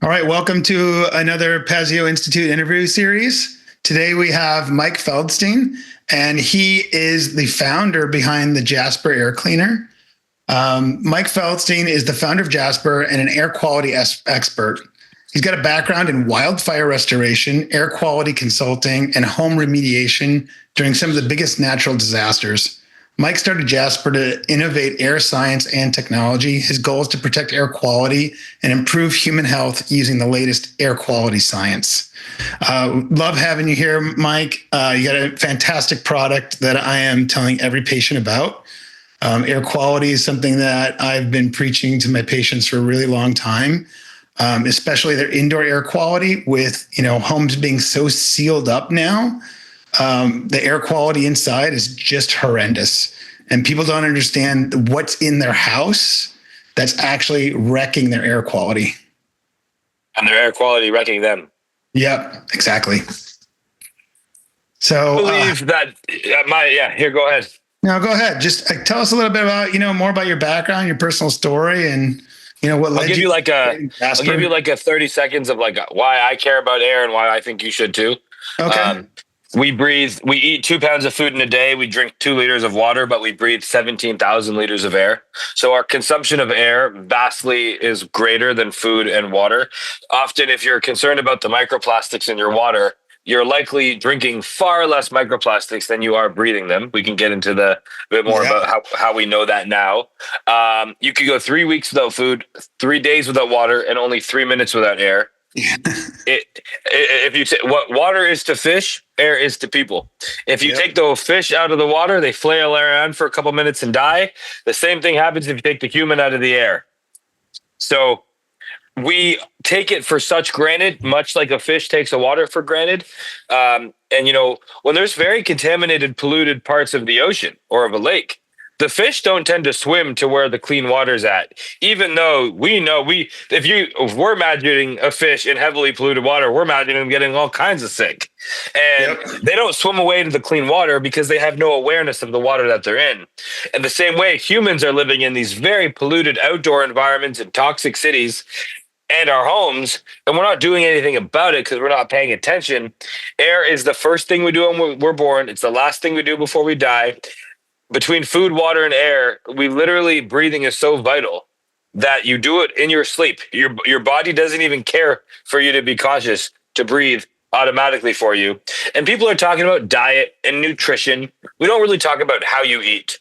All right, welcome to another Pazio Institute interview series. Today we have Mike Feldstein, and he is the founder behind the Jaspr air cleaner. Mike Feldstein is the founder of Jaspr and an air quality expert. He's got a background in wildfire restoration, air quality consulting, and home remediation during some of the biggest natural disasters. Mike started Jaspr to innovate air science and technology. His goal is to protect air quality and improve human health using the latest air quality science. Love having you here, Mike. You got a fantastic product that I am telling every patient about. Air quality is something that I've been preaching to my patients for a really long time, especially their indoor air quality with, homes being so sealed up now. The air quality inside is just horrendous, and people don't understand what's in their house that's actually wrecking their air quality. And their air quality wrecking them. Yep, exactly. So I believe that here, go ahead. No, go ahead. Just tell us a little bit about, more about your background, your personal story, and what led I'll give you like a 30 seconds of like why I care about air and why I think you should too. Okay. We eat 2 pounds of food in a day. We drink 2 liters of water, but we breathe 17,000 liters of air. So our consumption of air vastly is greater than food and water. Often, if you're concerned about the microplastics in your water, you're likely drinking far less microplastics than you are breathing them. We can get into the bit more about how we know that now. You could go 3 weeks without food, 3 days without water, and only 3 minutes without air. If you what water is to fish, air is to people. If you take the fish out of the water, they flail around for a couple minutes and die. The same thing happens if you take the human out of the air. So we take it for such granted, much like a fish takes a water for granted. And when there's very contaminated, polluted parts of the ocean or of a lake, the fish don't tend to swim to where the clean water's at, even though we know if we're imagining a fish in heavily polluted water, we're imagining them getting all kinds of sick. And they don't swim away to the clean water because they have no awareness of the water that they're in. And the same way, humans are living in these very polluted outdoor environments and toxic cities and our homes, and we're not doing anything about it because we're not paying attention. Air is the first thing we do when we're born. It's the last thing we do before we die. Between food, water, and air, breathing is so vital that you do it in your sleep. Your body doesn't even care for you to be conscious to breathe automatically for you. And people are talking about diet and nutrition. We don't really talk about how you eat.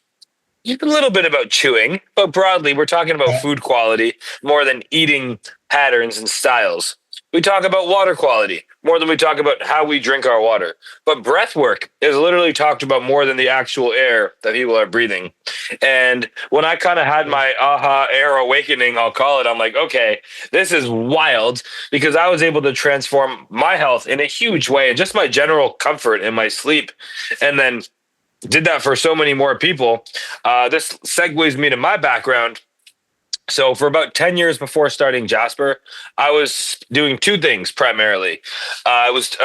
A little bit about chewing, but broadly, we're talking about food quality more than eating patterns and styles. We talk about water quality more than we talk about how we drink our water. But breath work is literally talked about more than the actual air that people are breathing. And when I kind of had my air awakening, I'll call it, I'm like, okay, this is wild, because I was able to transform my health in a huge way and just my general comfort in my sleep. And then did that for so many more people. This segues me to my background. So for about 10 years before starting Jaspr, I was doing 2 things primarily. I was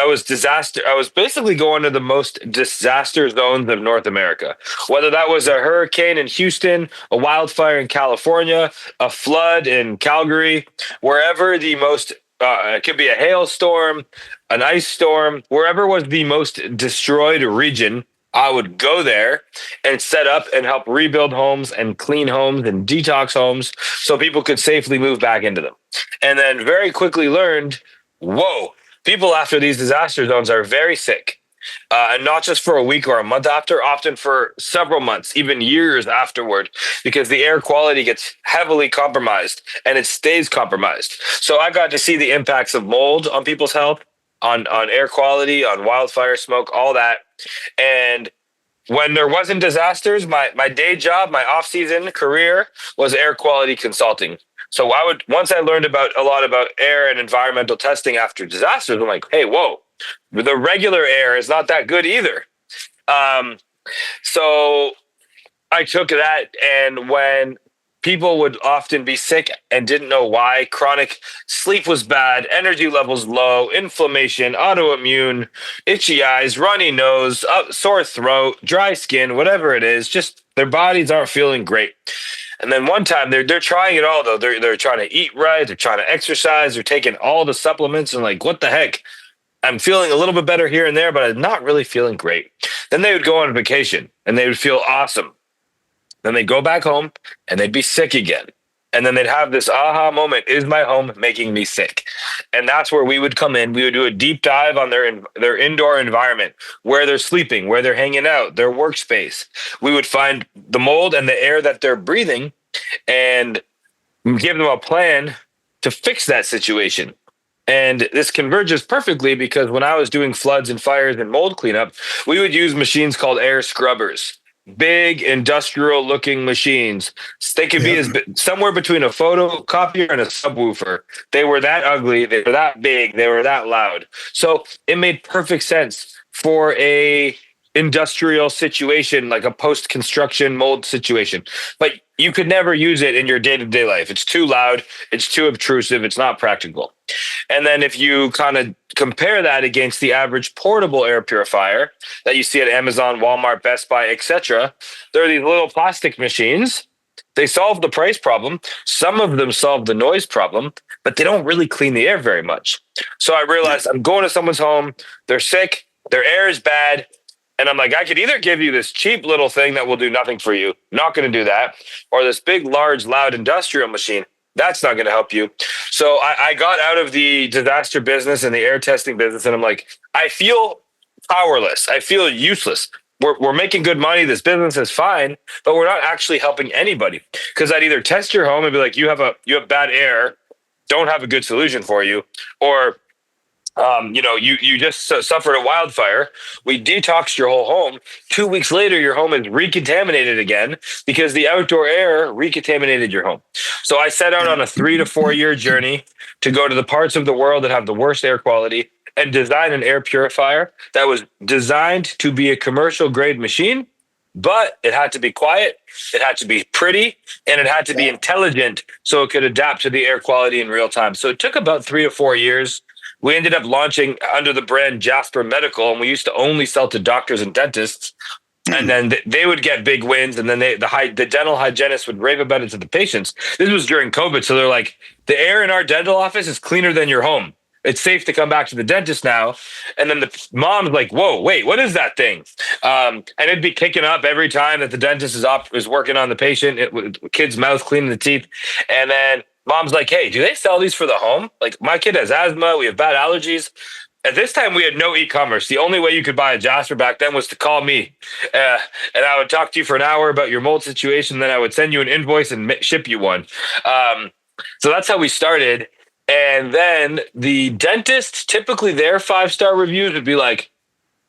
basically going to the most disaster zones of North America, whether that was a hurricane in Houston, a wildfire in California, a flood in Calgary, wherever the most, it could be a hailstorm, an ice storm, wherever was the most destroyed region. I would go there and set up and help rebuild homes and clean homes and detox homes so people could safely move back into them. And then very quickly learned, people after these disaster zones are very sick. And not just for a week or a month after, often for several months, even years afterward, because the air quality gets heavily compromised and it stays compromised. So I got to see the impacts of mold on people's health, on air quality, on wildfire smoke, all that. And when there wasn't disasters, my day job, my off-season career was air quality consulting. So once I learned a lot about air and environmental testing after disasters, I'm like, hey, the regular air is not that good either. So I took that, and when people would often be sick and didn't know why, chronic sleep was bad, energy levels low, inflammation, autoimmune, itchy eyes, runny nose, sore throat, dry skin, whatever it is, just their bodies aren't feeling great. And then one time they're trying it all though. They're trying to eat right, they're trying to exercise, they're taking all the supplements and like, what the heck? I'm feeling a little bit better here and there, but I'm not really feeling great. Then they would go on vacation and they would feel awesome. Then they'd go back home and they'd be sick again. And then they'd have this aha moment, is my home making me sick? And that's where we would come in. We would do a deep dive on their indoor environment, where they're sleeping, where they're hanging out, their workspace. We would find the mold and the air that they're breathing and give them a plan to fix that situation. And this converges perfectly because when I was doing floods and fires and mold cleanup, we would use machines called air scrubbers, big industrial looking machines. They could be somewhere between a photocopier and a subwoofer. They were that ugly. They were that big. They were that loud. So it made perfect sense for a industrial situation, like a post-construction mold situation. But you could never use it in your day-to-day life. It's too loud. It's too obtrusive. It's not practical. And then if you kind of compare that against the average portable air purifier that you see at Amazon, Walmart, Best Buy, etc., there are these little plastic machines. They solve the price problem. Some of them solve the noise problem, but they don't really clean the air very much. So I realized I'm going to someone's home. They're sick. Their air is bad. And I'm like, I could either give you this cheap little thing that will do nothing for you. Not going to do that. Or this big, large, loud industrial machine. That's not going to help you. So I got out of the disaster business and the air testing business. And I'm like, I feel powerless. I feel useless. We're making good money. This business is fine, but we're not actually helping anybody. Because I'd either test your home and be like, you have bad air, don't have a good solution for you. Or you just suffered a wildfire. We detoxed your whole home. 2 weeks later, your home is recontaminated again because the outdoor air recontaminated your home. So I set out on a 3 to 4 year journey to go to the parts of the world that have the worst air quality and design an air purifier that was designed to be a commercial grade machine, but it had to be quiet, it had to be pretty, and it had to be intelligent so it could adapt to the air quality in real time. So it took about 3 to 4 years. We ended up launching under the brand Jaspr Medical, and we used to only sell to doctors and dentists. And then they would get big wins, and then the dental hygienists would rave about it to the patients. This was during COVID, so they're like, the air in our dental office is cleaner than your home. It's safe to come back to the dentist now. And then the mom's like, whoa, wait, what is that thing? And it'd be kicking up every time that the dentist is working on the patient, kid's mouth, cleaning the teeth. And then mom's like, hey, do they sell these for the home? Like, my kid has asthma. We have bad allergies. At this time, we had no e-commerce. The only way you could buy a Jaspr back then was to call me. And I would talk to you for an hour about your mold situation. Then I would send you an invoice and ship you one. So that's how we started. And then the dentists, typically their 5-star reviews would be like,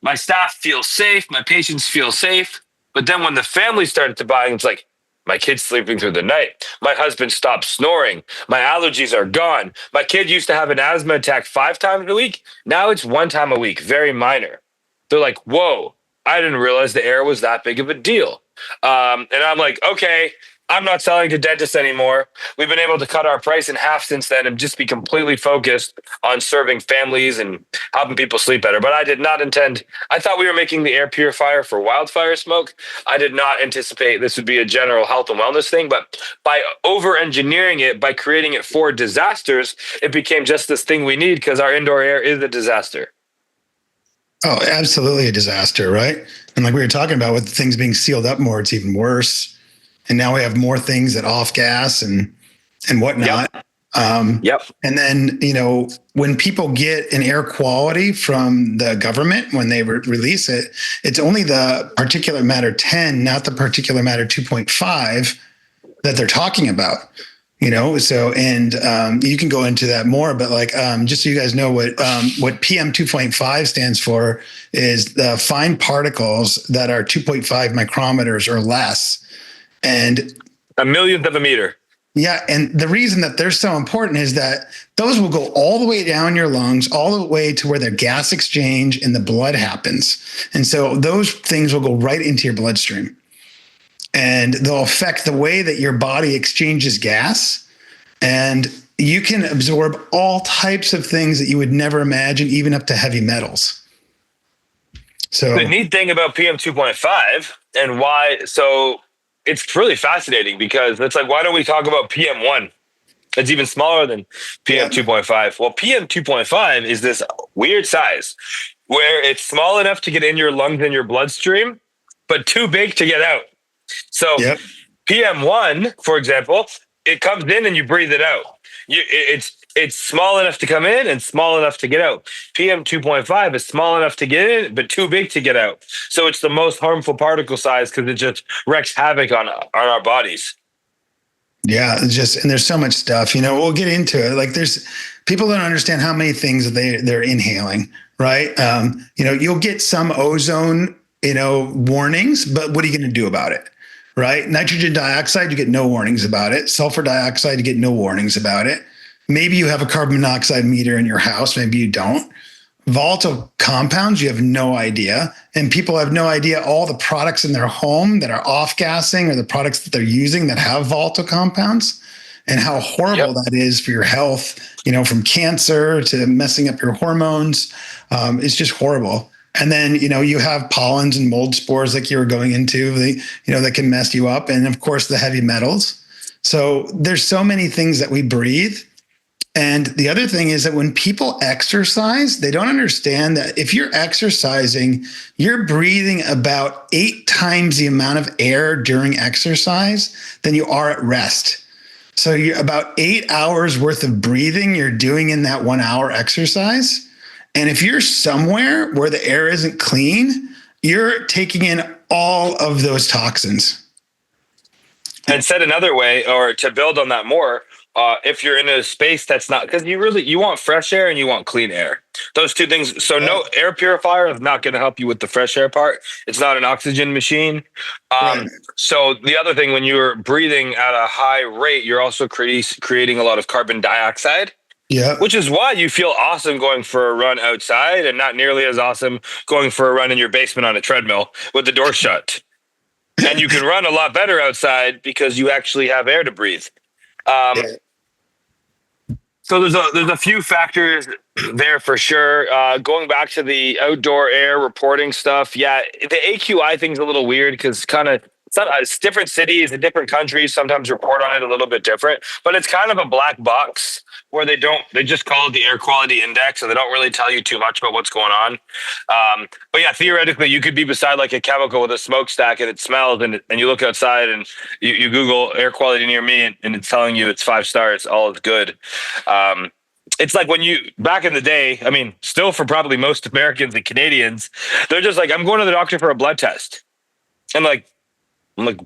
my staff feels safe. My patients feel safe. But then when the family started to buy, it's like, my kid's sleeping through the night. My husband stopped snoring. My allergies are gone. My kid used to have an asthma attack 5 times a week. Now it's 1 time a week, very minor. They're like, whoa, I didn't realize the air was that big of a deal. And I'm like, okay, I'm not selling to dentists anymore. We've been able to cut our price in half since then and just be completely focused on serving families and helping people sleep better. But I did not intend, I thought we were making the air purifier for wildfire smoke. I did not anticipate this would be a general health and wellness thing. But by over-engineering it, by creating it for disasters, it became just this thing we need because our indoor air is a disaster. Oh, absolutely a disaster, right? And like we were talking about, with things being sealed up more, it's even worse. And now we have more things that off gas and whatnot. Yep. And then, when people get an air quality from the government, when they release it, it's only the particulate matter 10, not the particulate matter 2.5 that they're talking about. So, and you can go into that more, but just so you guys know what PM 2.5 stands for is the fine particles that are 2.5 micrometers or less. And a millionth of a meter. Yeah. And the reason that they're so important is that those will go all the way down your lungs, all the way to where the gas exchange in the blood happens. And so those things will go right into your bloodstream. And they'll affect the way that your body exchanges gas. And you can absorb all types of things that you would never imagine, even up to heavy metals. So the neat thing about PM 2.5 and why, so it's really fascinating because it's like, why don't we talk about PM1? It's even smaller than PM 2.5. Well, PM 2.5 is this weird size where it's small enough to get in your lungs and your bloodstream, but too big to get out. So Yep. PM1, for example, it comes in and you breathe it out. It's small enough to come in and small enough to get out. PM 2.5 is small enough to get in, but too big to get out. So it's the most harmful particle size because it just wreaks havoc on our bodies. Yeah, it's just, and there's so much stuff, we'll get into it. Like there's people don't understand how many things they're inhaling, right? You'll get some ozone, warnings, but what are you going to do about it? Right? Nitrogen dioxide, you get no warnings about it. Sulfur dioxide, you get no warnings about it. Maybe you have a carbon monoxide meter in your house. Maybe you don't. Volatile compounds, you have no idea. And people have no idea all the products in their home that are off-gassing or the products that they're using that have volatile compounds and how horrible that is for your health, from cancer to messing up your hormones. It's just horrible. And then, you have pollens and mold spores like you were going into, that can mess you up. And of course, the heavy metals. So there's so many things that we breathe. And the other thing is that when people exercise, they don't understand that if you're exercising, you're breathing about 8 times the amount of air during exercise than you are at rest. So you're about 8 hours worth of breathing you're doing in that 1 hour exercise. And if you're somewhere where the air isn't clean, you're taking in all of those toxins. And said another way, or to build on that more, if you're in a space that's not, because you want fresh air and you want clean air. Those two things. So no air purifier is not going to help you with the fresh air part. It's not an oxygen machine. Right. So the other thing, when you're breathing at a high rate, you're also creating a lot of carbon dioxide. Yeah. Which is why you feel awesome going for a run outside and not nearly as awesome going for a run in your basement on a treadmill with the door shut. And you can run a lot better outside because you actually have air to breathe. So there's a few factors there for sure. Going back to the outdoor air reporting stuff, the AQI thing's a little weird because it's different cities and different countries sometimes report on it a little bit different, but it's kind of a black box where they just call it the air quality index, and they don't really tell you too much about what's going on. But yeah, theoretically, you could be beside like a chemical with a smokestack and it smells, and you look outside and you Google air quality near me, and it's telling you it's 5 stars, all is good. It's like when back in the day, I mean, still for probably most Americans and Canadians, they're just like, I'm going to the doctor for a blood test. I'm like,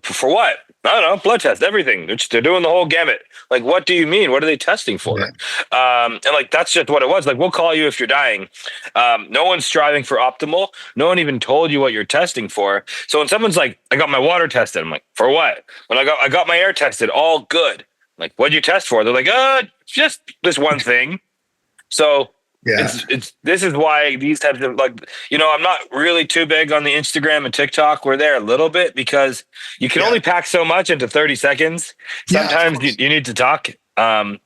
for what? I don't know, blood test, everything. They're doing the whole gamut. Like, what do you mean? What are they testing for? Yeah. And like, that's just what it was. Like, we'll call you if you're dying. No one's striving for optimal. No one even told you what you're testing for. So when someone's like, I got my water tested, I'm like, for what? When I got my air tested, all good. I'm like, what'd you test for? They're like, just this one thing. So this is why these types of I'm not really too big on the Instagram and TikTok. We're there a little bit because you can only pack so much into 30 seconds. Sometimes you need to talk. And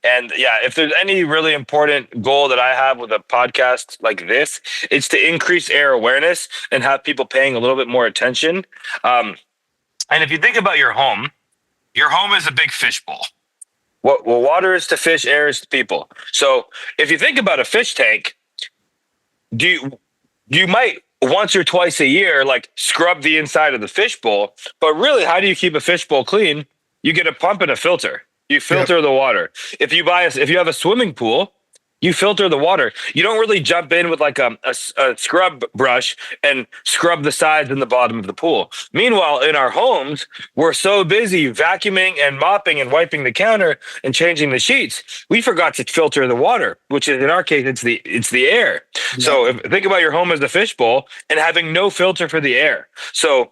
if there's any really important goal that I have with a podcast like this, it's to increase air awareness and have people paying a little bit more attention. And if you think about your home is a big fishbowl. Well, water is to fish, air is to people. So if you think about a fish tank, you might once or twice a year scrub the inside of the fishbowl, but really, how do you keep a fishbowl clean? You get a pump and a filter. You filter the water. If you have a swimming pool, you filter the water. You don't really jump in with like a scrub brush and scrub the sides and the bottom of the pool. Meanwhile, in our homes, we're so busy vacuuming and mopping and wiping the counter and changing the sheets, we forgot to filter the water, which is in our case, it's the air. Yeah. So think about your home as a fishbowl and having no filter for the air. So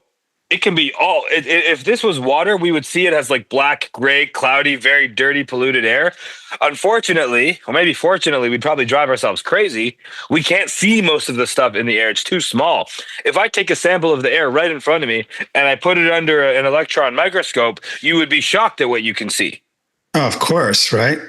it can be if this was water, we would see it as like black, gray, cloudy, very dirty, polluted air. Unfortunately, or maybe fortunately, we'd probably drive ourselves crazy. We can't see most of the stuff in the air. It's too small. If I take a sample of the air right in front of me and I put it under an electron microscope, you would be shocked at what you can see. Oh, of course, right?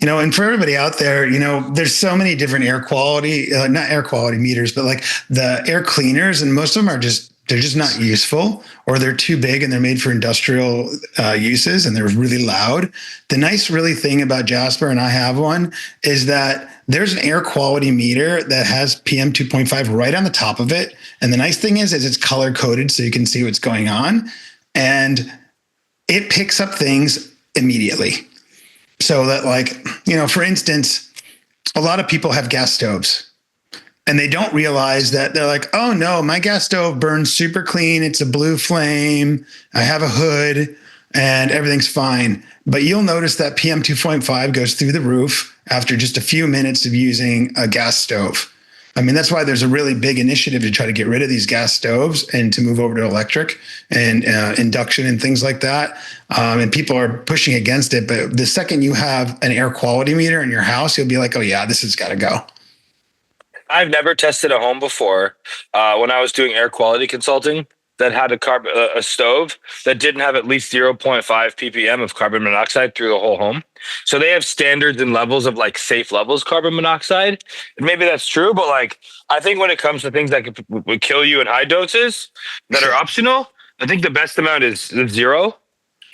And for everybody out there, there's so many different air quality, not air quality meters, but like the air cleaners, and most of them are just they're just not useful, or they're too big and they're made for industrial uses and they're really loud. The nice really thing about Jaspr, and I have one, is that there's an air quality meter that has PM 2.5 right on the top of it. And the nice thing is it's color coded so you can see what's going on. And it picks up things immediately. So that, like, for instance, a lot of people have gas stoves. And they don't realize that. They're like, oh no, my gas stove burns super clean. It's a blue flame. I have a hood and everything's fine. But you'll notice that PM 2.5 goes through the roof after just a few minutes of using a gas stove. I mean, that's why there's a really big initiative to try to get rid of these gas stoves and to move over to electric and induction and things like that. And people are pushing against it. But the second you have an air quality meter in your house, you'll be like, oh yeah, this has got to go. I've never tested a home before when I was doing air quality consulting that had a stove that didn't have at least 0.5 ppm of carbon monoxide through the whole home. So they have standards and levels of like safe levels carbon monoxide. And maybe that's true, but like I think when it comes to things that would kill you in high doses that are optional, I think the best amount is 0. Of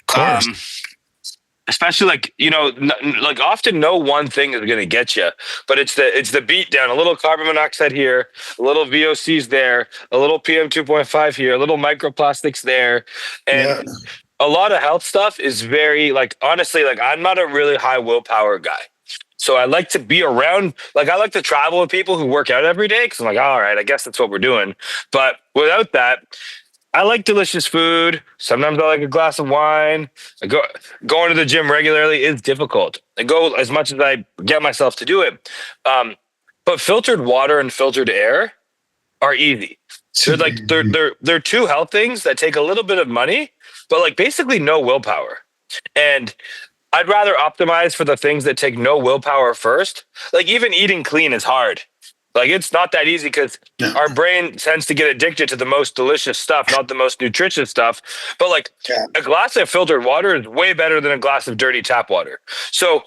course. Especially like often no one thing is going to get you, but it's the beat down, a little carbon monoxide here, a little VOCs there, a little PM 2.5 here, a little microplastics there. And a lot of health stuff is very honestly, I'm not a really high willpower guy. So I like to be around, I like to travel with people who work out every day. Cause I'm like, all right, I guess that's what we're doing. But without that, I like delicious food. Sometimes I like a glass of wine. Going to the gym regularly is difficult. I go as much as I get myself to do it. But filtered water and filtered air are easy. They're two health things that take a little bit of money, but basically no willpower. And I'd rather optimize for the things that take no willpower first. Even eating clean is hard. It's not that easy because our brain tends to get addicted to the most delicious stuff, not the most nutritious stuff. But a glass of filtered water is way better than a glass of dirty tap water. So,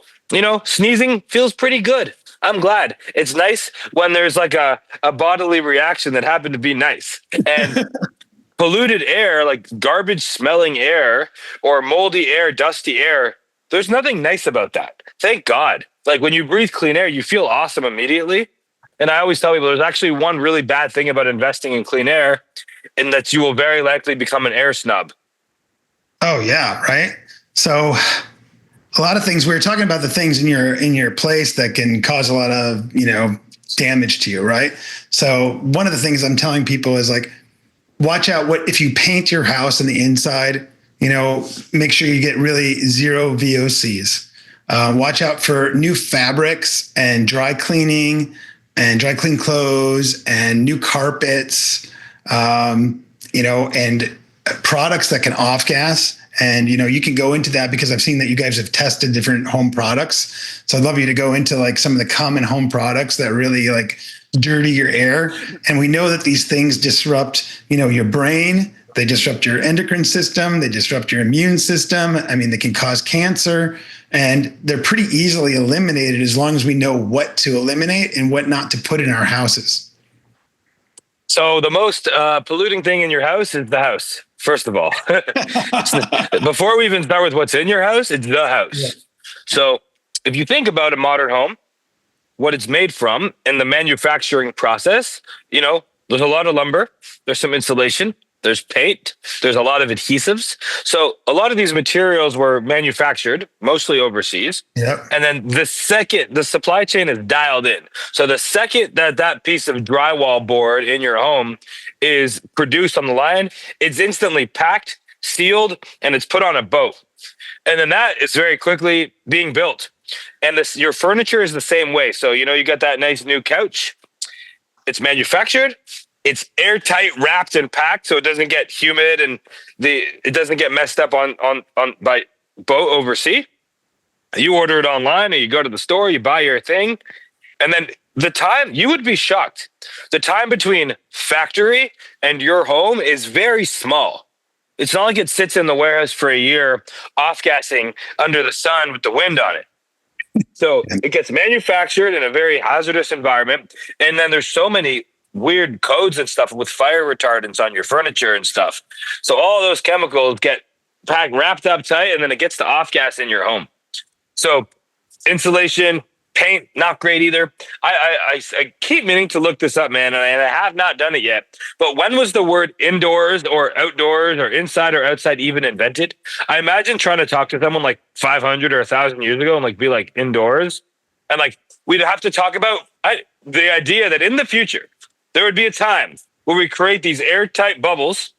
sneezing feels pretty good. I'm glad. It's nice when there's a bodily reaction that happened to be nice. And polluted air, like garbage smelling air or moldy air, dusty air, there's nothing nice about that. Thank God. When you breathe clean air, you feel awesome immediately. And I always tell people there's actually one really bad thing about investing in clean air, and that you will very likely become an air snub. Oh yeah, right. So a lot of things, we were talking about the things in your place that can cause a lot of, damage to you, right? So one of the things I'm telling people is watch out if you paint your house on the inside, make sure you get really 0 VOCs. Watch out for new fabrics and dry cleaning and dry clean clothes and new carpets, and products that can off gas. And, you can go into that because I've seen that you guys have tested different home products. So I'd love you to go into some of the common home products that really dirty your air. And we know that these things disrupt, your brain. They disrupt your endocrine system. They disrupt your immune system. I mean, they can cause cancer. And they're pretty easily eliminated as long as we know what to eliminate and what not to put in our houses. So the most polluting thing in your house is the house, first of all. Before we even start with what's in your house, it's the house. Yeah. So if you think about a modern home, what it's made from and the manufacturing process, there's a lot of lumber, there's some insulation, there's paint, there's a lot of adhesives. So a lot of these materials were manufactured mostly overseas. Yep. And then the second the supply chain is dialed in. So the second that piece of drywall board in your home is produced on the line, it's instantly packed, sealed, and it's put on a boat. And then that is very quickly being built. And your furniture is the same way. So, you got that nice new couch. It's manufactured. It's airtight, wrapped, and packed, so it doesn't get humid and it doesn't get messed up on by boat overseas. You order it online, or you go to the store, you buy your thing, and then the time, you would be shocked. The time between factory and your home is very small. It's not like it sits in the warehouse for a year, off-gassing under the sun with the wind on it. So it gets manufactured in a very hazardous environment, and then there's so many weird codes and stuff with fire retardants on your furniture and stuff. So all those chemicals get wrapped up tight, and then it gets the off gas in your home. So insulation, paint, not great either. I keep meaning to look this up, man, and I have not done it yet. But when was the word indoors or outdoors or inside or outside even invented? I imagine trying to talk to someone like 500 or 1,000 years ago and like be like indoors, and like we'd have to talk about the idea that in the future there would be a time where we create these airtight bubbles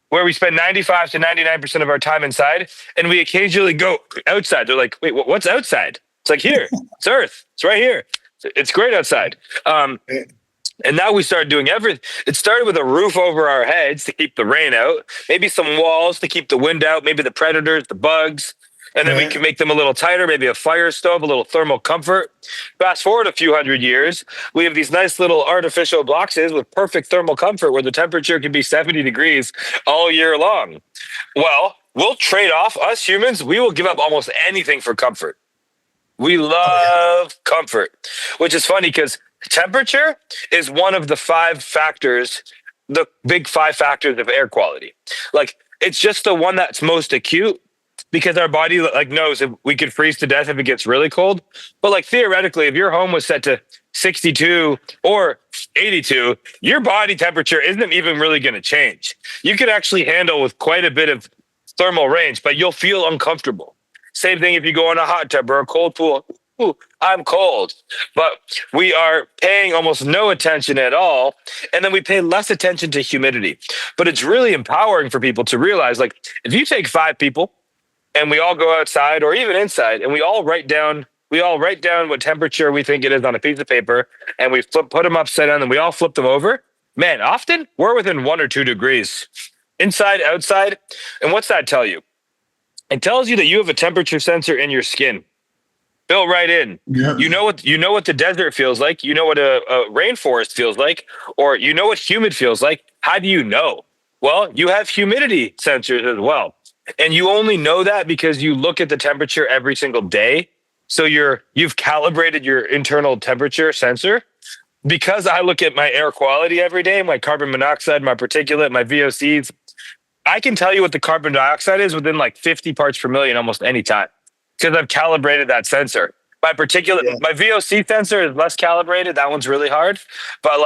where we spend 95 to 99% of our time inside, and we occasionally go outside. They're like, wait, what's outside? It's like, here, it's Earth. It's right here. It's great outside. And now we started doing everything. It started with a roof over our heads to keep the rain out, maybe some walls to keep the wind out, maybe the predators, the bugs. And then we can make them a little tighter, maybe a fire stove, a little thermal comfort. Fast forward a few hundred years, we have these nice little artificial boxes with perfect thermal comfort where the temperature can be 70 degrees all year long. Well, we'll trade off, us humans, we will give up almost anything for comfort. We love comfort, which is funny because temperature is one of the 5 factors, the big 5 factors of air quality. Like, it's just the one that's most acute, because our body like knows if we could freeze to death if it gets really cold. But like theoretically, if your home was set to 62 or 82, your body temperature isn't even really going to change. You could actually handle with quite a bit of thermal range, but you'll feel uncomfortable. Same thing if you go in a hot tub or a cold pool. Ooh, I'm cold. But we are paying almost no attention at all. And then we pay less attention to humidity. But it's really empowering for people to realize, like, if you take 5 people, and we all go outside or even inside, and we all write down what temperature we think it is on a piece of paper, and we put them upside down, and we all flip them over. Man, often we're within 1 or 2 degrees, inside, outside. And what's that tell you? It tells you that you have a temperature sensor in your skin, built right in. Yeah. You know what the desert feels like. You know what a rainforest feels like, or you know what humid feels like. How do you know? Well, you have humidity sensors as well. And you only know that because you look at the temperature every single day. So you've calibrated your internal temperature sensor. Because I look at my air quality every day, my carbon monoxide, my particulate, my VOCs, I can tell you what the carbon dioxide is within like 50 parts per million almost any time, because I've calibrated that sensor. My particulate, my VOC sensor is less calibrated. That one's really hard. But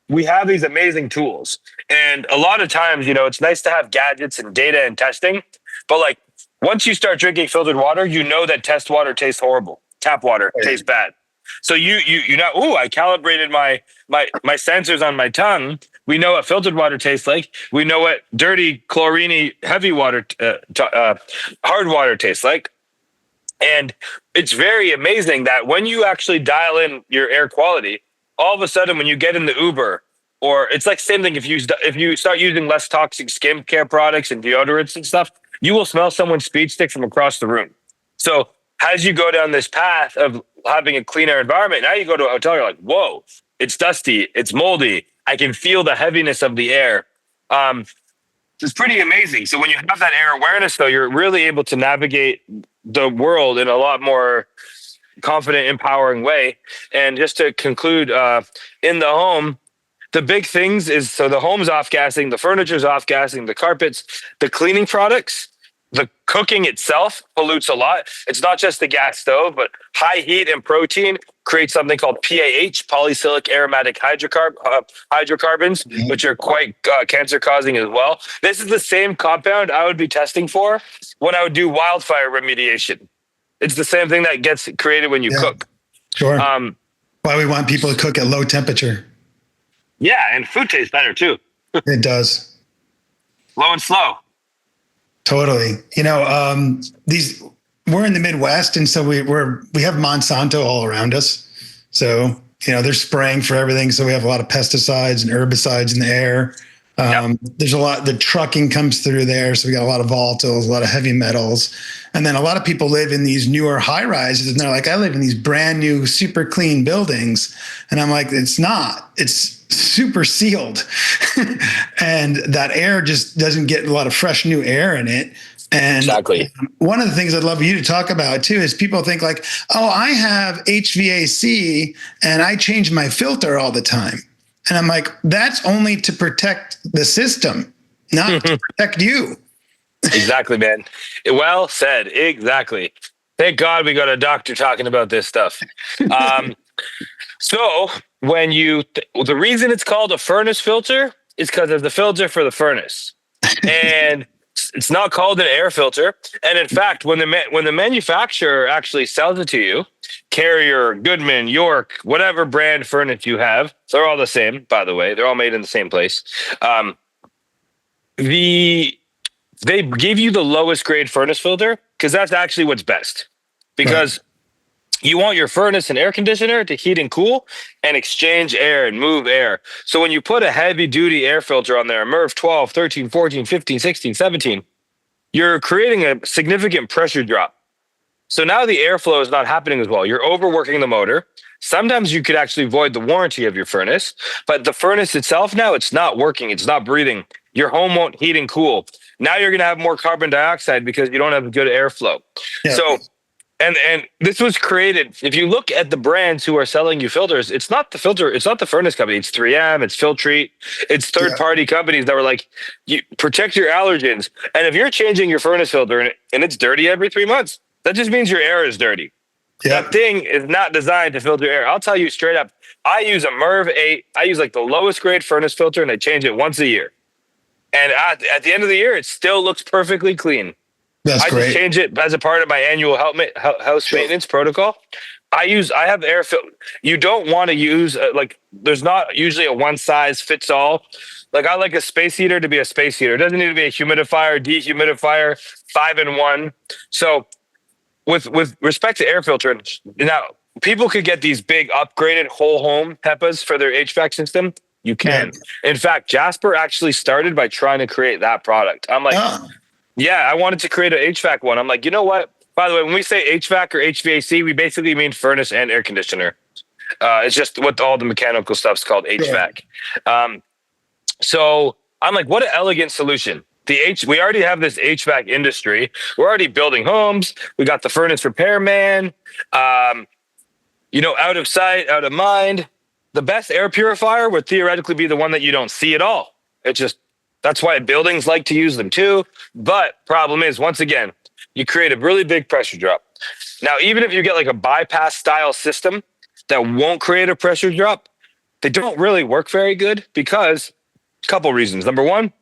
we have these amazing tools. And a lot of times, it's nice to have gadgets and data and testing. But like once you start drinking filtered water, you know that test water tastes horrible. Tap water tastes bad. So you know, I calibrated my sensors on my tongue. We know what filtered water tastes like. We know what dirty, chlorine, heavy water, hard water tastes like. And it's very amazing that when you actually dial in your air quality, all of a sudden when you get in the Uber, or it's like same thing if you start using less toxic skincare products and deodorants and stuff, you will smell someone's speed stick from across the room. So as you go down this path of having a cleaner environment, now you go to a hotel, you're like, whoa, it's dusty, it's moldy. I can feel the heaviness of the air. It's pretty amazing. So when you have that air awareness, though, you're really able to navigate the world in a lot more confident, empowering way. And just to conclude, in the home, the big things is, so the home's off-gassing, the furniture's off-gassing, the carpets, the cleaning products, the cooking itself pollutes a lot. It's not just the gas stove, but high heat and protein create something called PAH, polycyclic aromatic hydrocarbons, which are quite cancer-causing as well. This is the same compound I would be testing for when I would do wildfire remediation. It's the same thing that gets created when you cook. Sure. Why we want people to cook at low temperature. Yeah, and food tastes better too. It does. Low and slow. Totally. We're in the Midwest, and so we have Monsanto all around us. So, they're spraying for everything. So we have a lot of pesticides and herbicides in the air. There's a lot, the trucking comes through there. So we got a lot of volatiles, a lot of heavy metals. And then a lot of people live in these newer high rises, and they're like, I live in these brand new, super clean buildings. And I'm like, it's not, it's super sealed. And that air just doesn't get a lot of fresh new air in it. And exactly. One of the things I'd love you to talk about too is people think like, oh, I have HVAC and I change my filter all the time. And I'm like, that's only to protect the system, not to protect you. Exactly, man. Well said. Exactly. Thank God we got a doctor talking about this stuff. So when the reason it's called a furnace filter is because of the filter for the furnace, and it's not called an air filter. And in fact, when the manufacturer actually sells it to you, Carrier, Goodman, York, whatever brand furnace you have, they're all the same. By the way, they're all made in the same place. They give you the lowest grade furnace filter because that's actually what's best. Because you want your furnace and air conditioner to heat and cool and exchange air and move air. So when you put a heavy duty air filter on there, a MERV 12, 13, 14, 15, 16, 17, you're creating a significant pressure drop. So now the airflow is not happening as well. You're overworking the motor. Sometimes you could actually void the warranty of your furnace, but the furnace itself now, it's not working. It's not breathing. Your home won't heat and cool. Now you're going to have more carbon dioxide because you don't have good airflow. Yeah. So, and this was created. If you look at the brands who are selling you filters, it's not the filter. It's not the furnace company. It's 3M. It's Filtrete. It's third-party companies that were like, you protect your allergens. And if you're changing your furnace filter and it's dirty every 3 months, that just means your air is dirty. Yeah. That thing is not designed to filter air. I'll tell you straight up. I use a MERV 8. I use like the lowest grade furnace filter, and I change it once a year. And at the end of the year, it still looks perfectly clean. That's great. I just change it as a part of my annual house maintenance protocol. I have air filter. You don't want to use there's not usually a one size fits all. Like I like a space heater to be a space heater. It doesn't need to be a humidifier, dehumidifier, 5-in-1. So with respect to air filter, now people could get these big upgraded whole home HEPAs for their HVAC system. You can. Yeah. In fact, Jaspr actually started by trying to create that product. I'm like, yeah, I wanted to create an HVAC one. I'm like, you know what? By the way, when we say HVAC or HVAC, we basically mean furnace and air conditioner. It's just what all the mechanical stuff's called HVAC. Yeah. So I'm like, what an elegant solution. We already have this HVAC industry. We're already building homes. We got the furnace repairman. Out of sight, out of mind. The best air purifier would theoretically be the one that you don't see at all. That's why buildings like to use them too. But problem is, once again, you create a really big pressure drop. Now, even if you get like a bypass style system that won't create a pressure drop, they don't really work very good because a couple reasons. Number one,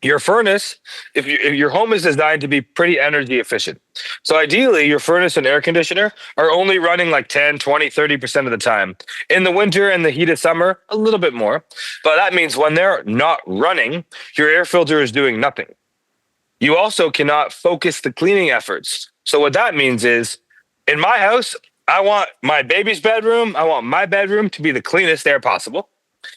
your furnace, if your home is designed to be pretty energy efficient. So ideally, your furnace and air conditioner are only running like 10, 20, 30% of the time. In the winter and the heat of summer, a little bit more. But that means when they're not running, your air filter is doing nothing. You also cannot focus the cleaning efforts. So what that means is, in my house, I want my baby's bedroom, I want my bedroom to be the cleanest air possible.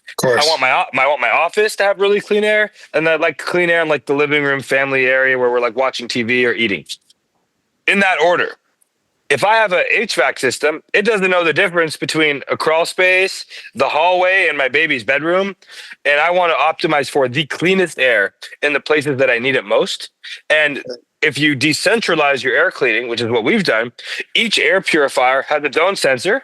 Of course. I want my office to have really clean air, and I like clean air in like the living room, family area where we're like watching TV or eating. In that order. If I have a HVAC system, it doesn't know the difference between a crawl space, the hallway, and my baby's bedroom, and I want to optimize for the cleanest air in the places that I need it most. And if you decentralize your air cleaning, which is what we've done, each air purifier has its own sensor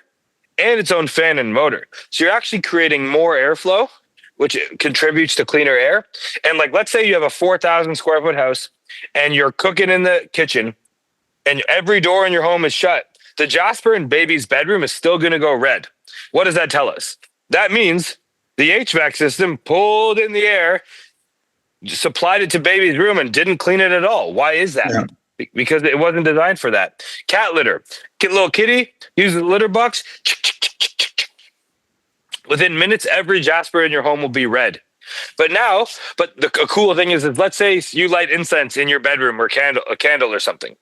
and its own fan and motor. So you're actually creating more airflow, which contributes to cleaner air. And like, let's say you have a 4,000 square foot house and you're cooking in the kitchen and every door in your home is shut. The Jaspr in baby's bedroom is still going to go red. What does that tell us? That means the HVAC system pulled in the air, supplied it to baby's room and didn't clean it at all. Why is that? Yeah. Because it wasn't designed for that. Cat litter. Little kitty, use the litter box. Within minutes, every Jaspr in your home will be red. But the cool thing is let's say you light incense in your bedroom or a candle or something.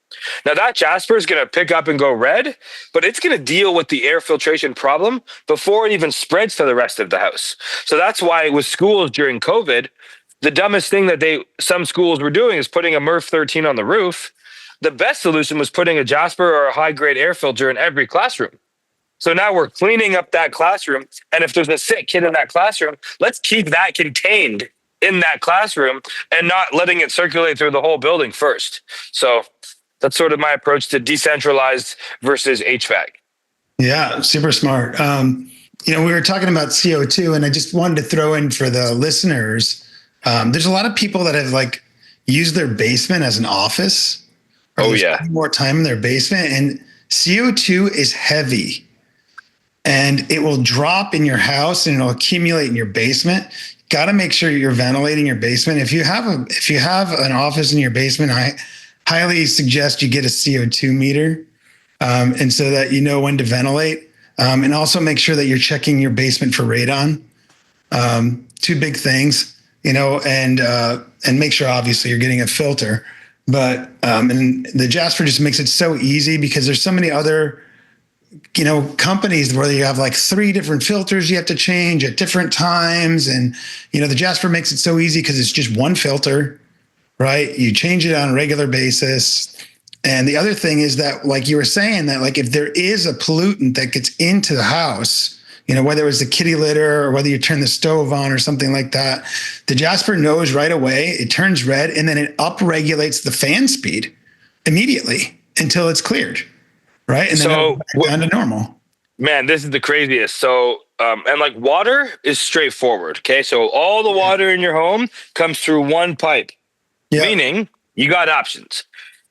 Now that Jaspr is going to pick up and go red, but it's going to deal with the air filtration problem before it even spreads to the rest of the house. So that's why with schools during COVID, the dumbest thing that some schools were doing is putting a MERV 13 on the roof. The best solution was putting a Jaspr or a high-grade air filter in every classroom. So now we're cleaning up that classroom. And if there's a sick kid in that classroom, let's keep that contained in that classroom and not letting it circulate through the whole building first. So that's sort of my approach to decentralized versus HVAC. Yeah, super smart. We were talking about CO2, and I just wanted to throw in for the listeners. There's a lot of people that have like used their basement as an office, or Oh they're yeah. spending more time in their basement, and CO2 is heavy, and it will drop in your house and it'll accumulate in your basement. Got to make sure you're ventilating your basement. If you have an office in your basement, I highly suggest you get a CO2 meter, and so that you know when to ventilate. And also make sure that you're checking your basement for radon. Two big things, and make sure obviously you're getting a filter. But and the Jaspr just makes it so easy because there's so many other companies where you have like 3 different filters you have to change at different times, and the Jaspr makes it so easy because it's just one filter, right? You change it on a regular basis. And the other thing is that, like you were saying, that like if there is a pollutant that gets into the house, whether it was the kitty litter or whether you turn the stove on or something like that, the Jaspr knows right away. It turns red, and then it upregulates the fan speed immediately until it's cleared, right? And then it'll go back down to normal. Man, this is the craziest. So, and like water is straightforward. Okay. So all the water in your home comes through one pipe, meaning you got options.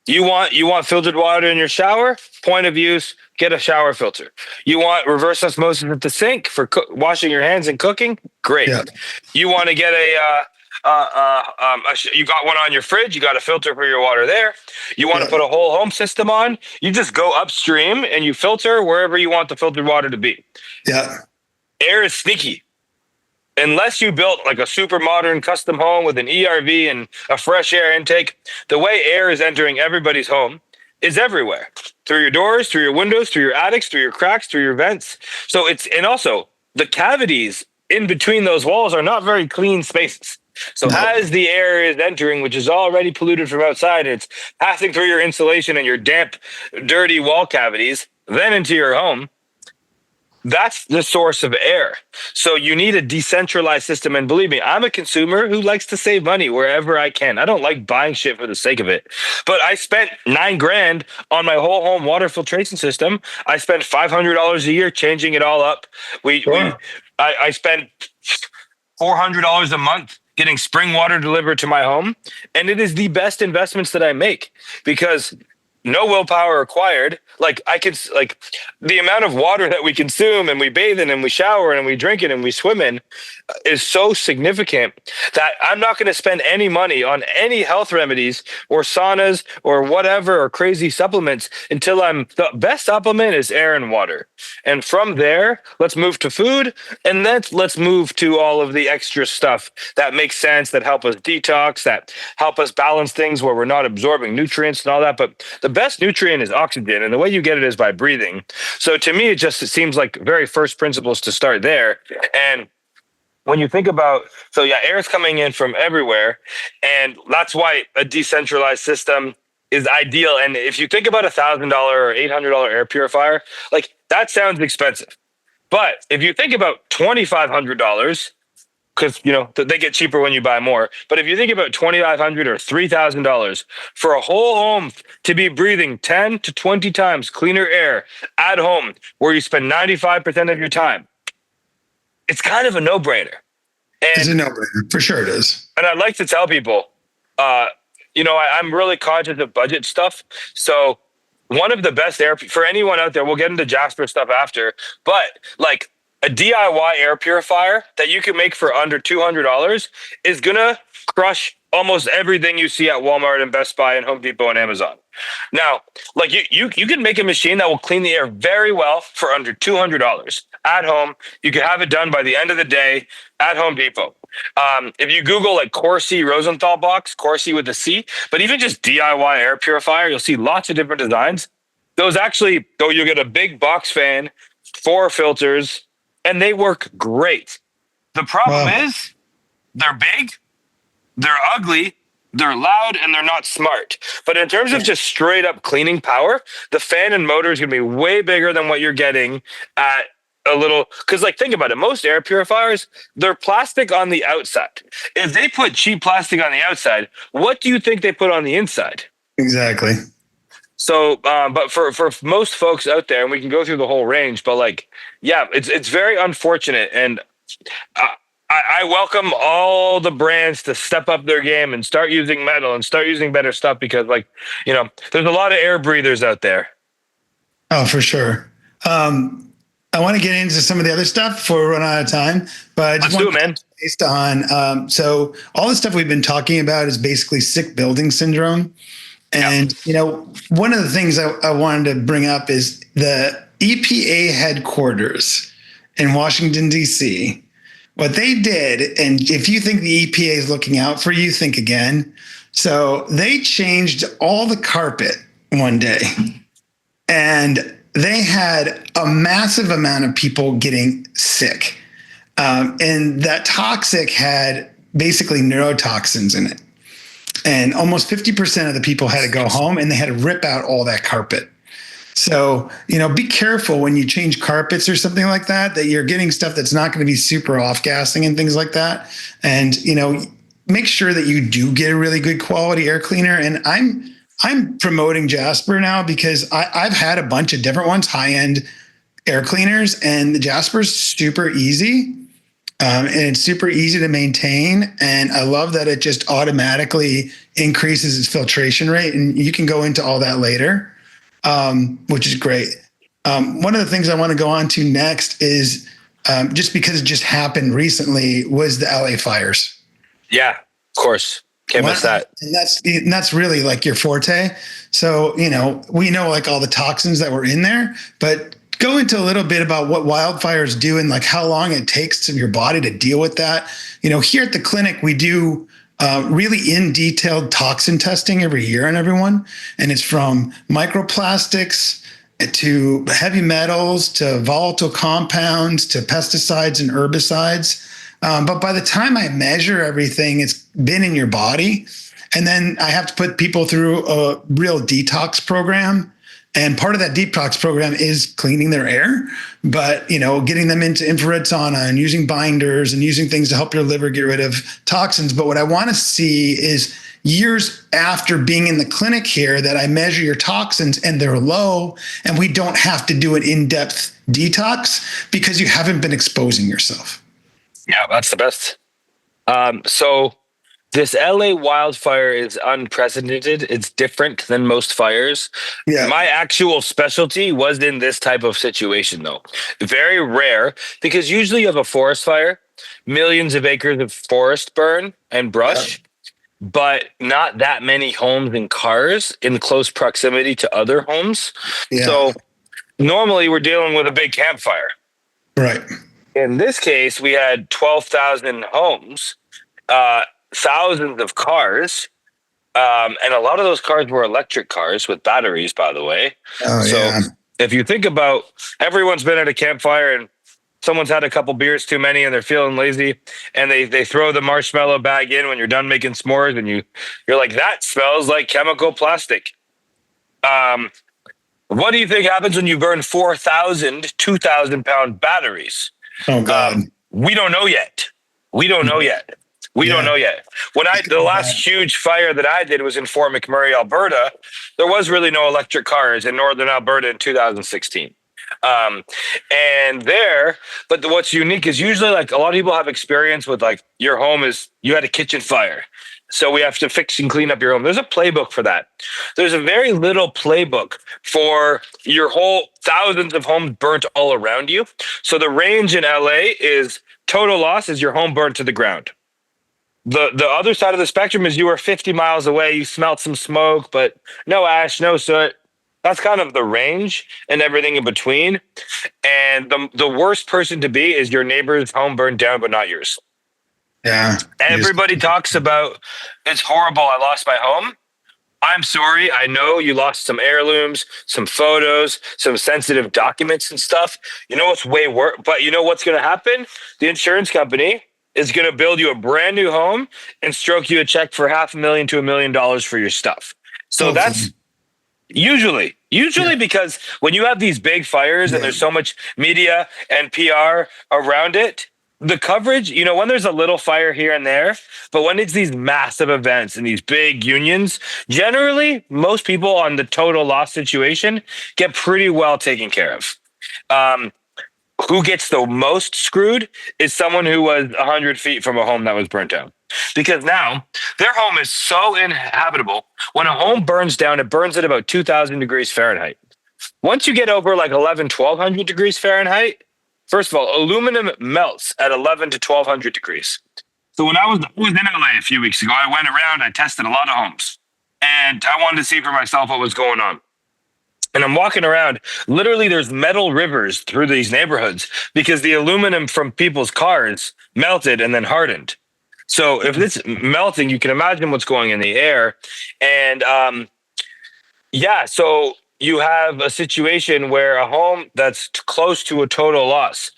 You want filtered water in your shower? Point of use, get a shower filter. You want reverse osmosis at the sink for washing your hands and cooking? Great. Yeah. You want to get you got one on your fridge, you got a filter for your water there. You want to put a whole home system on, you just go upstream and you filter wherever you want the filtered water to be. Yeah. Air is sneaky. Unless you built like a super modern custom home with an ERV and a fresh air intake, the way air is entering everybody's home is everywhere. Through your doors, through your windows, through your attics, through your cracks, through your vents. And also the cavities in between those walls are not very clean spaces. So as the air is entering, which is already polluted from outside, it's passing through your insulation and your damp, dirty wall cavities, then into your home. That's the source of air. So you need a decentralized system. And believe me, I'm a consumer who likes to save money wherever I can. I don't like buying shit for the sake of it. But I spent $9,000 on my whole home water filtration system. I spent $500 a year changing it all up. I spent $400 a month getting spring water delivered to my home. And it is the best investments that I make because no willpower required. Like the amount of water that we consume and we bathe in and we shower and we drink it and we swim in is so significant that I'm not going to spend any money on any health remedies or saunas or whatever or crazy supplements until the best supplement is air and water. And from there, let's move to food, and then let's move to all of the extra stuff that makes sense, that help us detox, that help us balance things where we're not absorbing nutrients and all that. But the best nutrient is oxygen, and the way you get it is by breathing. So to me, it seems like very first principles to start there. And when you think about, air is coming in from everywhere, and that's why a decentralized system is ideal. And if you think about $1,000 or $800 air purifier, like that sounds expensive. But if you think about $2,500, because they get cheaper when you buy more. But if you think about $2,500 or $3,000 for a whole home to be breathing 10 to 20 times cleaner air at home, where you spend 95% of your time, it's kind of a no-brainer. It's a no-brainer. For sure it is. And I'd like to tell people, I'm really conscious of budget stuff. So one of the best air for anyone out there, we'll get into Jaspr stuff after, but like a DIY air purifier that you can make for under $200 is going to crush almost everything you see at Walmart and Best Buy and Home Depot and Amazon. Now, like you can make a machine that will clean the air very well for under $200 at home. You can have it done by the end of the day at Home Depot. If you Google like Corsi Rosenthal box, Corsi with a C, but even just DIY air purifier, you'll see lots of different designs. Those actually, though, you'll get a big box fan, 4 filters, and they work great. The problem is they're big, they're ugly, they're loud, and they're not smart. But in terms of just straight up cleaning power, the fan and motor is going to be way bigger than what you're getting at a little. Because like, think about it. Most air purifiers, they're plastic on the outside. If they put cheap plastic on the outside, what do you think they put on the inside? Exactly. So, but for most folks out there, and we can go through the whole range, but like, yeah, it's very unfortunate, and uh, I welcome all the brands to step up their game and start using metal and start using better stuff because, like, there's a lot of air breathers out there. Oh, for sure. I want to get into some of the other stuff before we run out of time, but I just Let's do want it, to man. based on so all the stuff we've been talking about is basically sick building syndrome. And one of the things I wanted to bring up is the EPA headquarters in Washington, D.C. What they did, and if you think the EPA is looking out for you, think again. So they changed all the carpet one day, and they had a massive amount of people getting sick. And that toxic had basically neurotoxins in it. And almost 50% of the people had to go home and they had to rip out all that carpet. So, be careful when you change carpets or something like that, that you're getting stuff that's not going to be super off gassing and things like that. And, make sure that you do get a really good quality air cleaner. And I'm promoting Jaspr now because I've had a bunch of different ones, high-end air cleaners, and the Jaspr's super easy. And it's super easy to maintain. And I love that it just automatically increases its filtration rate. And you can go into all that later, which is great. One of the things I want to go on to next is just because it just happened recently was the LA fires. Yeah, of course. Can't miss that. And that's really like your forte. So, we know like all the toxins that were in there, but go into a little bit about what wildfires do and like how long it takes to your body to deal with that. Here at the clinic, we do really in detailed toxin testing every year on everyone. And it's from microplastics to heavy metals to volatile compounds to pesticides and herbicides. But by the time I measure everything, it's been in your body. And then I have to put people through a real detox program. And part of that detox program is cleaning their air, but getting them into infrared sauna and using binders and using things to help your liver get rid of toxins. But what I want to see is years after being in the clinic here that I measure your toxins and they're low, and we don't have to do an in-depth detox because you haven't been exposing yourself. Yeah, that's the best. So this LA wildfire is unprecedented. It's different than most fires. Yeah. My actual specialty was in this type of situation, though. Very rare, because usually you have a forest fire, millions of acres of forest burn and brush, but not that many homes and cars in close proximity to other homes. Yeah. So normally we're dealing with a big campfire. Right. In this case, we had 12,000 homes, thousands of cars, and a lot of those cars were electric cars with batteries, by the way. Oh, so yeah. if you think about, everyone's been at a campfire and someone's had a couple beers too many and they're feeling lazy, and they throw the marshmallow bag in when you're done making s'mores, and you're like, that smells like chemical plastic. What do you think happens when you burn 4,000 2,000-pound batteries? Oh, God. We don't know yet. We don't know yet. When the last huge fire that I did was in Fort McMurray, Alberta, there was really no electric cars in northern Alberta in 2016. And but what's unique is usually like a lot of people have experience with like your home is, you had a kitchen fire. So we have to fix and clean up your home. There's a playbook for that. There's a very little playbook for your whole thousands of homes burnt all around you. So the range in LA is total loss is your home burnt to the ground. The other side of the spectrum is you were 50 miles away, you smelled some smoke, but no ash, no soot. That's kind of the range and everything in between. And the worst person to be is your neighbor's home burned down, but not yours. Yeah. Everybody talks about, it's horrible, I lost my home. I'm sorry. I know you lost some heirlooms, some photos, some sensitive documents and stuff. You know what's way worse? But you know what's going to happen? The insurance company is going to build you a brand new home and stroke you a check for $500,000 to $1 million for your stuff. So that's usually because when you have these big fires and there's so much media and PR around it, the coverage, when there's a little fire here and there, but when it's these massive events and these big unions, generally most people on the total loss situation get pretty well taken care of. Um, who gets the most screwed is someone who was 100 feet from a home that was burnt down. Because now their home is so inhabitable. When a home burns down, it burns at about 2,000 degrees Fahrenheit. Once you get over like 1,200 degrees Fahrenheit, first of all, aluminum melts at 11 to 1,200 degrees. So when I was in LA a few weeks ago, I went around, I tested a lot of homes, and I wanted to see for myself what was going on. And I'm walking around, literally there's metal rivers through these neighborhoods because the aluminum from people's cars melted and then hardened. So if it's melting, you can imagine what's going in the air. And yeah, so you have a situation where a home that's close to a total loss.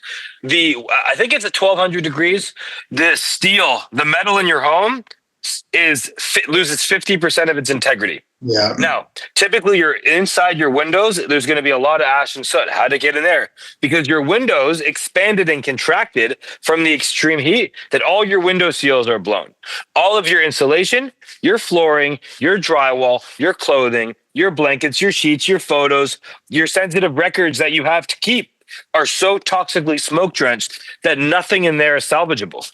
I think it's at 1,200 degrees. The steel, the metal in your home loses 50% of its integrity. Yeah. Now, typically you're inside your windows, there's going to be a lot of ash and soot. How'd it get in there? Because your windows expanded and contracted from the extreme heat that all your window seals are blown. All of your insulation, your flooring, your drywall, your clothing, your blankets, your sheets, your photos, your sensitive records that you have to keep are so toxically smoke drenched that nothing in there is salvageable.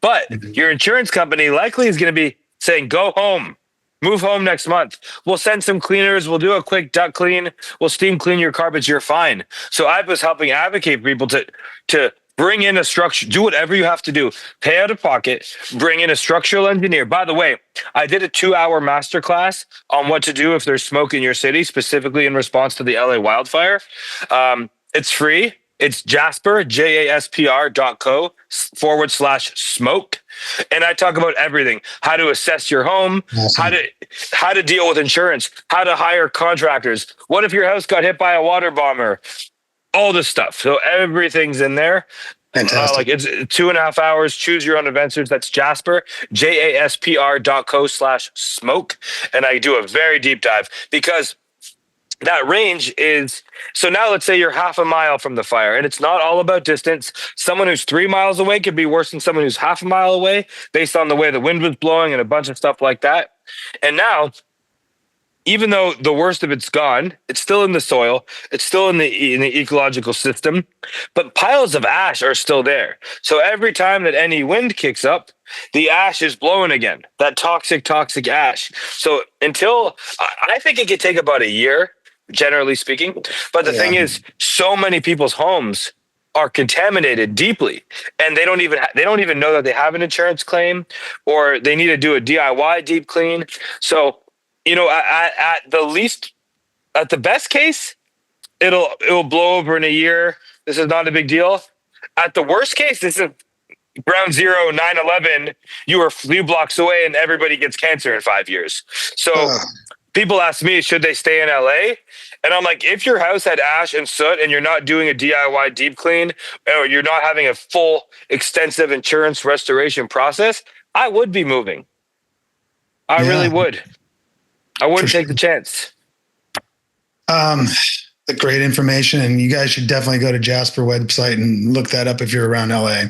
But your insurance company likely is going to be saying, go home. Move home next month. We'll send some cleaners. We'll do a quick duct clean. We'll steam clean your carpets. You're fine. So I was helping advocate people to bring in a structure, do whatever you have to do, pay out of pocket, bring in a structural engineer. By the way, I did a 2-hour masterclass on what to do if there's smoke in your city, specifically in response to the LA wildfire. It's free. It's Jaspr, jaspr.co/smoke. And I talk about everything, how to assess your home, Awesome. how to deal with insurance, how to hire contractors. What if your house got hit by a water bomber? All this stuff. So everything's in there. Fantastic. Like it's 2.5 hours. Choose your own adventures. That's Jaspr, jaspr.co/smoke. And I do a very deep dive because that range is, so now let's say you're half a mile from the fire, and it's not all about distance. Someone who's 3 miles away could be worse than someone who's half a mile away based on the way the wind was blowing and a bunch of stuff like that. And now, even though the worst of it's gone, it's still in the soil, it's still in the ecological system, but piles of ash are still there. So every time that any wind kicks up, the ash is blowing again, that toxic ash. So until, I think it could take about a year, generally speaking. But the thing is, so many people's homes are contaminated deeply, and they don't even know that they have an insurance claim, or they need to do a DIY deep clean. So, at the best case, it'll blow over in a year. This is not a big deal. At the worst case, this is ground zero, 9/11. You are a few blocks away, and everybody gets cancer in 5 years. So people ask me, should they stay in LA? And I'm like, if your house had ash and soot and you're not doing a DIY deep clean, or you're not having a full extensive insurance restoration process, I would be moving. I really would. I wouldn't take the chance. The great information, and you guys should definitely go to Jaspr website and look that up if you're around LA.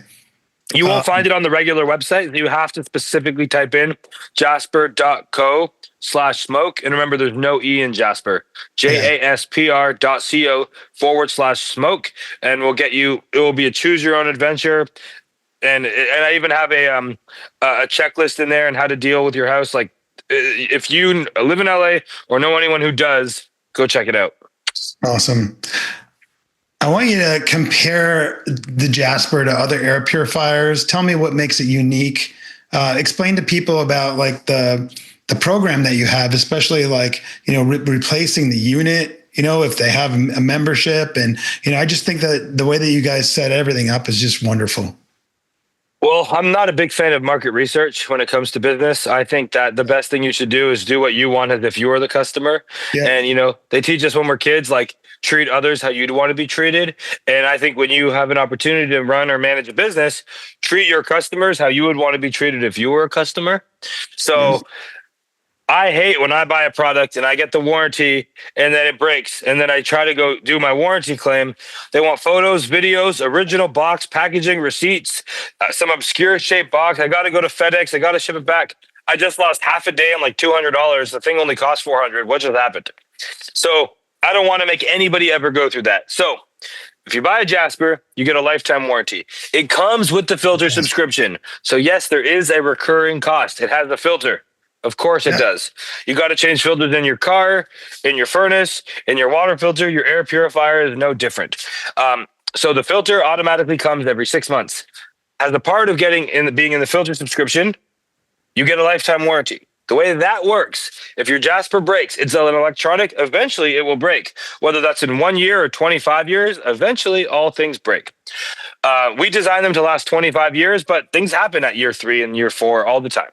You won't find it on the regular website. You have to specifically type in jaspr.co/smoke. And remember, there's no E in Jaspr. jaspr.co/smoke. And we'll get you, it will be a choose your own adventure. And I even have a checklist in there on how to deal with your house. Like if you live in LA or know anyone who does, go check it out. Awesome. I want you to compare the Jaspr to other air purifiers. Tell me what makes it unique. Explain to people about like the program that you have, especially like, replacing the unit, if they have a membership. And, I just think that the way that you guys set everything up is just wonderful. Well, I'm not a big fan of market research when it comes to business. I think that the best thing you should do is do what you want as if you were the customer. Yeah. And, they teach us when we're kids, like treat others how you'd want to be treated. And I think when you have an opportunity to run or manage a business, treat your customers how you would want to be treated if you were a customer. So I hate when I buy a product and I get the warranty and then it breaks. And then I try to go do my warranty claim. They want photos, videos, original box, packaging, receipts, some obscure shaped box. I got to go to FedEx. I got to ship it back. I just lost half a day on like $200. The thing only cost $400. What just happened? So I don't want to make anybody ever go through that. So if you buy a Jaspr, you get a lifetime warranty. It comes with the filter subscription. So yes, there is a recurring cost. It has a filter. Of course it does. You got to change filters in your car, in your furnace, in your water filter. Your air purifier is no different. So the filter automatically comes every 6 months. As a part of being in the filter subscription, you get a lifetime warranty. The way that works, if your Jaspr breaks, it's an electronic, eventually it will break. Whether that's in 1 year or 25 years, eventually all things break. We design them to last 25 years, but things happen at year 3 and year 4 all the time.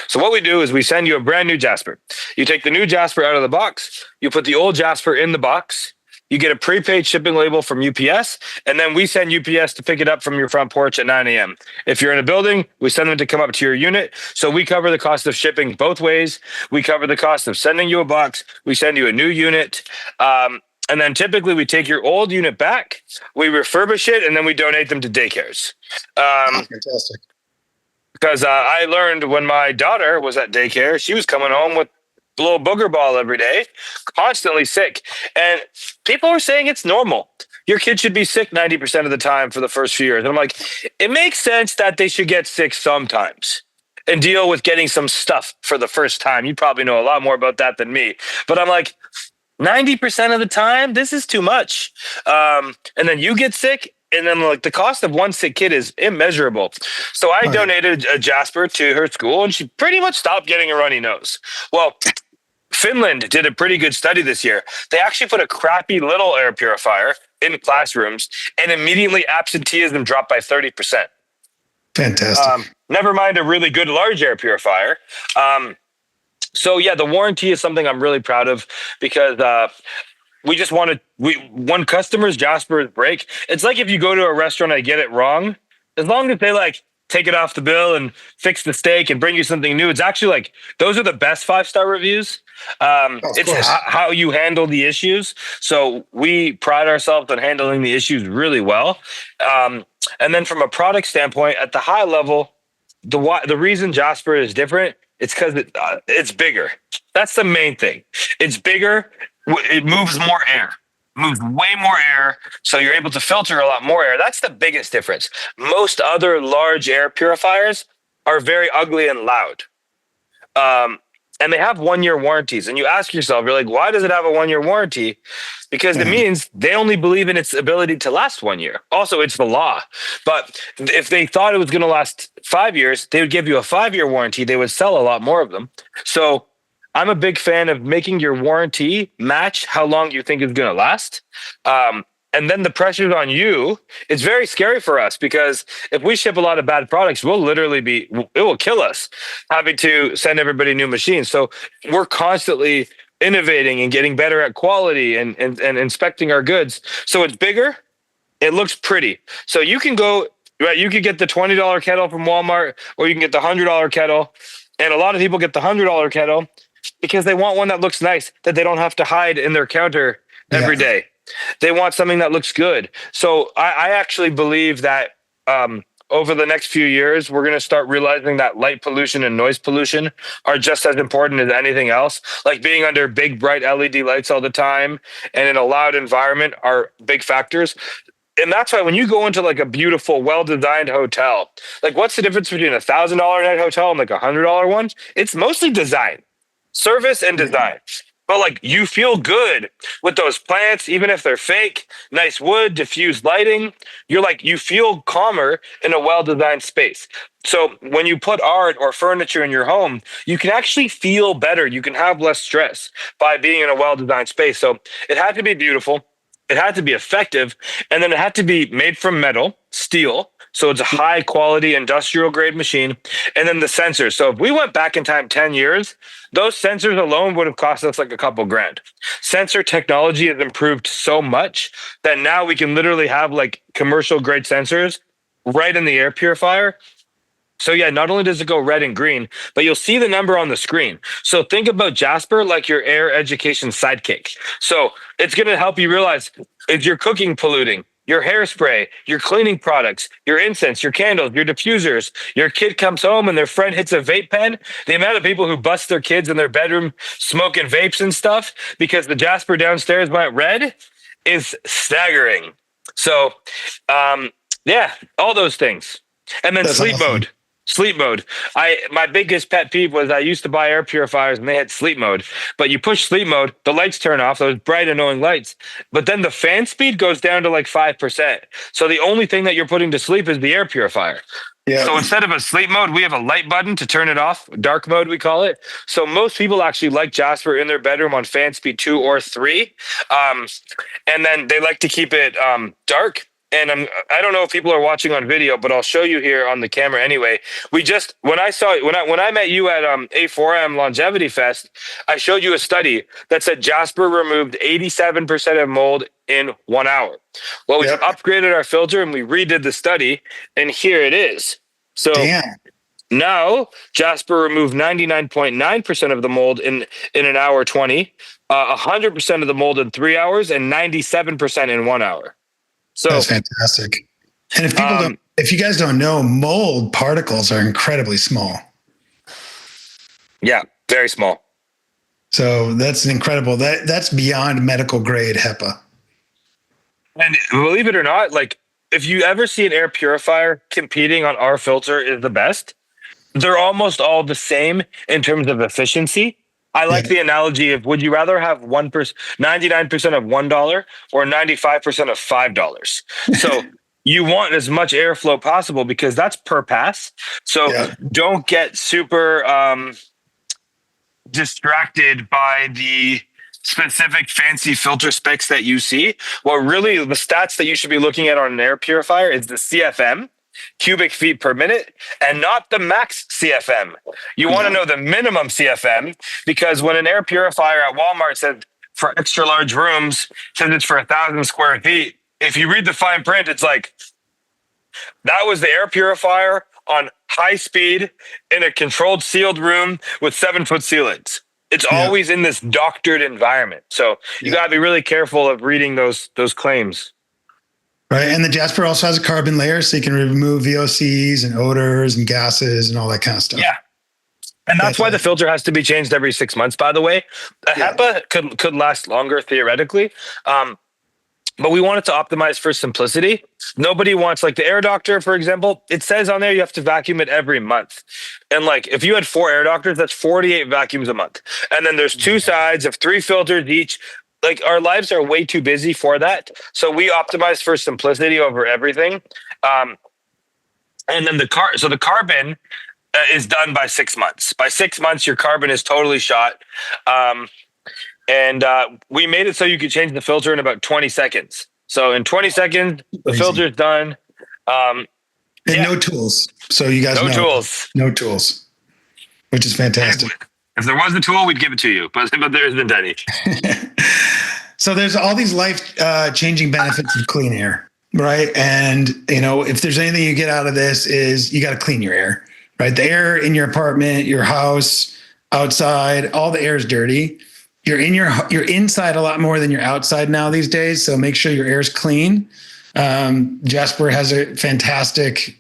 So what we do is we send you a brand new Jaspr. You take the new Jaspr out of the box, you put the old Jaspr in the box, you get a prepaid shipping label from UPS, and then we send UPS to pick it up from your front porch at 9 a.m. If you're in a building, we send them to come up to your unit. So we cover the cost of shipping both ways. We cover the cost of sending you a box. We send you a new unit. And then typically we take your old unit back, we refurbish it, and then we donate them to daycares. Fantastic. Because I learned when my daughter was at daycare, she was coming home with a little booger ball every day, constantly sick. And people were saying it's normal. Your kid should be sick 90% of the time for the first few years. And I'm like, it makes sense that they should get sick sometimes and deal with getting some stuff for the first time. You probably know a lot more about that than me. But I'm like, 90% of the time, this is too much. And then you get sick, and then like the cost of one sick kid is immeasurable. So I donated a Jaspr to her school, and she pretty much stopped getting a runny nose. Well, Finland did a pretty good study this year. They actually put a crappy little air purifier in classrooms, and immediately absenteeism dropped by 30%. Fantastic. Never mind a really good large air purifier. So yeah, the warranty is something I'm really proud of because we just when customers Jaspers break, it's like if you go to a restaurant and get it wrong, as long as they like take it off the bill and fix the steak and bring you something new, it's actually like those are the best 5-star reviews. It's how you handle the issues. So we pride ourselves on handling the issues really well. And then from a product standpoint, at the high level, the reason Jaspr is different, it's because it's bigger. That's the main thing. It's bigger. It moves more air. Moves way more air, so you're able to filter a lot more air. That's the biggest difference. Most other large air purifiers are very ugly and loud. And they have 1-year warranties. And you ask yourself, you're like, why does it have a 1-year warranty? Because it means they only believe in its ability to last 1 year. Also, it's the law. But if they thought it was going to last 5 years, they would give you a 5-year warranty. They would sell a lot more of them. So I'm a big fan of making your warranty match how long you think it's going to last. And then the pressure's on you. It's very scary for us because if we ship a lot of bad products, it will kill us having to send everybody new machines. So we're constantly innovating and getting better at quality and inspecting our goods. So it's bigger. It looks pretty. So you can go, right? You could get the $20 kettle from Walmart, or you can get the $100 kettle. And a lot of people get the $100 kettle because they want one that looks nice, that they don't have to hide in their counter every day. They want something that looks good. So I actually believe that over the next few years, we're going to start realizing that light pollution and noise pollution are just as important as anything else. Like being under big, bright LED lights all the time and in a loud environment are big factors. And that's why when you go into like a beautiful, well-designed hotel, like what's the difference between $1,000 night hotel and like $100 one? It's mostly design, service and design. But like you feel good with those plants, even if they're fake, nice wood, diffused lighting. You feel calmer in a well-designed space. So when you put art or furniture in your home, you can actually feel better. You can have less stress by being in a well-designed space. So it had to be beautiful. It had to be effective. And then it had to be made from metal, steel. So it's a high quality industrial grade machine. And then the sensors. So if we went back in time 10 years, those sensors alone would have cost us like a couple grand. Sensor technology has improved so much that now we can literally have like commercial grade sensors right in the air purifier. So yeah, not only does it go red and green, but you'll see the number on the screen. So think about Jaspr like your air education sidekick. So it's going to help you realize, is your cooking polluting? Your hairspray, your cleaning products, your incense, your candles, your diffusers. Your kid comes home and their friend hits a vape pen. The amount of people who bust their kids in their bedroom smoking vapes and stuff because the Jaspr downstairs went red is staggering. So, yeah, all those things. And then That's sleep awesome. mode. Sleep mode. My biggest pet peeve was I used to buy air purifiers and they had sleep mode. But you push sleep mode, the lights turn off, those bright, annoying lights. But then the fan speed goes down to like 5%. So the only thing that you're putting to sleep is the air purifier. Yeah. So instead of a sleep mode, we have a light button to turn it off, dark mode, we call it. So most people actually like Jaspr in their bedroom on fan speed 2 or 3. And then they like to keep it dark. And I don't know if people are watching on video, but I'll show you here on the camera anyway. When I met you at A4M Longevity Fest, I showed you a study that said Jaspr removed 87% of mold in 1 hour. Well, we upgraded our filter and we redid the study, and here it is. So Damn. now Jaspr removed 99.9% of the mold in an hour 20, 100% of the mold in 3 hours, and 97% in 1 hour. So that's fantastic. And if you guys don't know, mold particles are incredibly small. Yeah, very small. So that's incredible. That's beyond medical grade HEPA. And believe it or not, like if you ever see an air purifier competing on our filter is the best, they're almost all the same in terms of efficiency. I like the analogy of, would you rather have 99% of $1 or 95% of $5? So you want as much airflow possible because that's per pass. So don't get super distracted by the specific fancy filter specs that you see. Well, really the stats that you should be looking at on an air purifier is the CFM, cubic feet per minute, and not the max CFM. You want to know the minimum CFM, because when an air purifier at Walmart said for extra large rooms, says it's for 1,000 square feet, if you read the fine print, it's like, that was the air purifier on high speed in a controlled sealed room with 7-foot ceilings. It's always in this doctored environment. So you got to be really careful of reading those claims. Right. And the Jaspr also has a carbon layer, so you can remove VOCs and odors and gases and all that kind of stuff. Yeah. And that's why the filter has to be changed every 6 months, by the way. A HEPA could last longer theoretically. But we want it to optimize for simplicity. Nobody wants, like the air doctor, for example, it says on there you have to vacuum it every month. And like if you had 4 air doctors, that's 48 vacuums a month. And then there's 2 sides of 3 filters each. Like our lives are way too busy for that. So we optimize for simplicity over everything. And then the carbon is done by 6 months. By 6 months, your carbon is totally shot. And we made it so you could change the filter in about 20 seconds. So in 20 seconds, the filter is done. And no tools. So you guys no tools, which is fantastic. If there was a tool, we'd give it to you, but there isn't any. So there's all these life-changing benefits of clean air, right? And, if there's anything you get out of this is you got to clean your air, right? The air in your apartment, your house, outside, all the air is dirty. You're inside a lot more than you're outside now these days. So make sure your air is clean. Jaspr has a fantastic,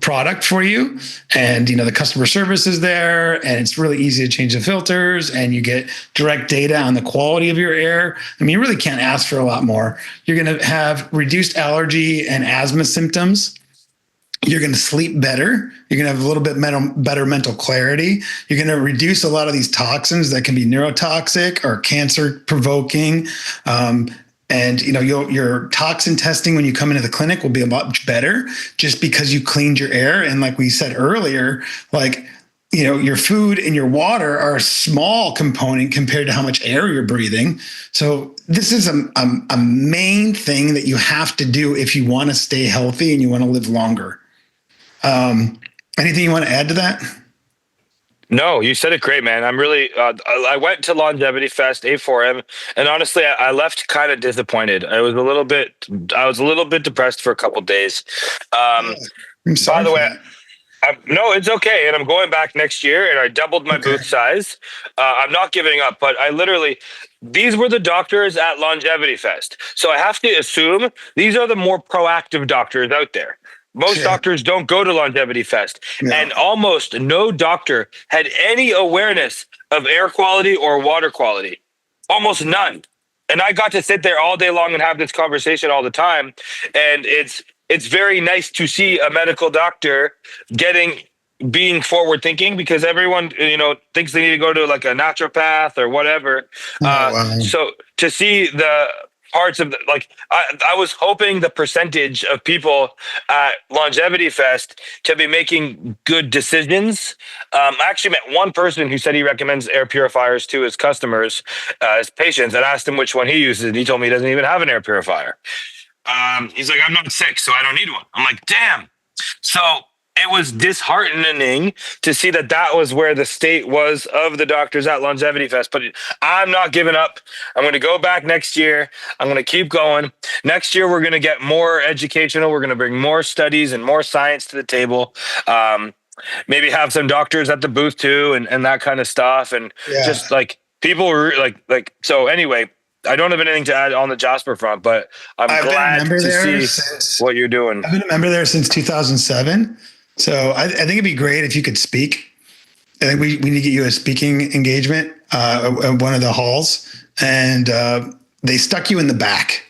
product for you, and, the customer service is there, and it's really easy to change the filters, and you get direct data on the quality of your air. I mean, you really can't ask for a lot more. You're going to have reduced allergy and asthma symptoms. You're going to sleep better. You're going to have a little bit better mental clarity. You're going to reduce a lot of these toxins that can be neurotoxic or cancer provoking. And your toxin testing when you come into the clinic will be a much better just because you cleaned your air. And like we said earlier, your food and your water are a small component compared to how much air you're breathing. So this is a main thing that you have to do if you want to stay healthy and you want to live longer. Anything you want to add to that? No, you said it great, man. I'm really, I went to Longevity Fest, A4M, and honestly, I left kind of disappointed. I was a little bit depressed for a couple of days. I'm sorry. By the way, No, it's okay. And I'm going back next year and I doubled my Okay. booth size. I'm not giving up, but these were the doctors at Longevity Fest. So I have to assume these are the more proactive doctors out there. Most Sure. doctors don't go to Longevity Fest, Yeah. and almost no doctor had any awareness of air quality or water quality. Almost none. And I got to sit there all day long and have this conversation all the time. And it's very nice to see a medical doctor getting being forward thinking, because everyone thinks they need to go to like a naturopath or whatever. Oh, wow. So to see the parts of I was hoping the percentage of people at Longevity Fest to be making good decisions. I actually met one person who said he recommends air purifiers to his customers, his patients, and asked him which one he uses, and he told me he doesn't even have an air purifier. He's like, I'm not sick, so I don't need one. I'm like, damn. So it was disheartening to see that was where the state was of the doctors at Longevity Fest. But I'm not giving up. I'm going to go back next year. I'm going to keep going. Next year, we're going to get more educational. We're going to bring more studies and more science to the table. Maybe have some doctors at the booth too, and that kind of stuff. And Yeah. just like people were so anyway, I don't have anything to add on the Jaspr front, but I've been a glad member to there see what you're doing. I've been a member there since 2007. So I think it'd be great if you could speak. I think we need to get you a speaking engagement at one of the halls. And they stuck you in the back.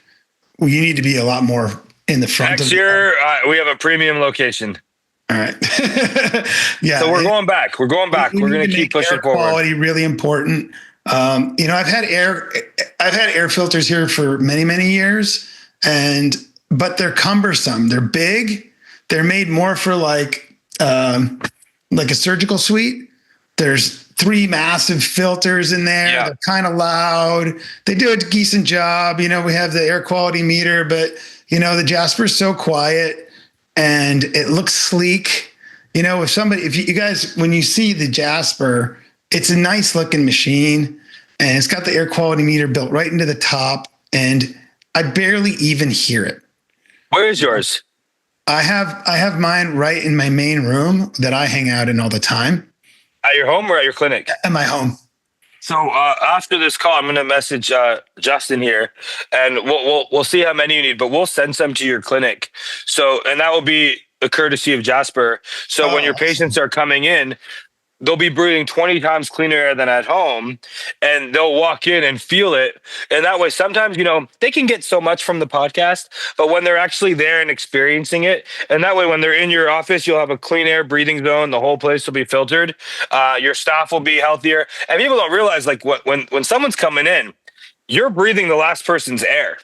Well, you need to be a lot more in the front. Next year, we have a premium location. All right. Yeah. So we're going back. We're going back. We're going to keep pushing air forward. Quality really important. I've had air filters here for many, many years, but they're cumbersome. They're big. They're made more for like a surgical suite. There's 3 massive filters in there. Yeah. They're kind of loud. They do a decent job. We have the air quality meter, but the Jaspr is so quiet and it looks sleek. If you guys, when you see the Jaspr, it's a nice looking machine and it's got the air quality meter built right into the top, and I barely even hear it. Where is yours? I have mine right in my main room that I hang out in all the time. At your home or at your clinic? At my home. So after this call, I'm going to message Justin here, and we'll see how many you need, but we'll send some to your clinic. So, and that will be a courtesy of Jaspr. So when your patients are coming in, they'll be breathing 20 times cleaner air than at home, and they'll walk in and feel it. And that way, sometimes, they can get so much from the podcast, but when they're actually there and experiencing it, and that way, when they're in your office, you'll have a clean air breathing zone. The whole place will be filtered. Your staff will be healthier. And people don't realize, like, when someone's coming in, you're breathing the last person's air.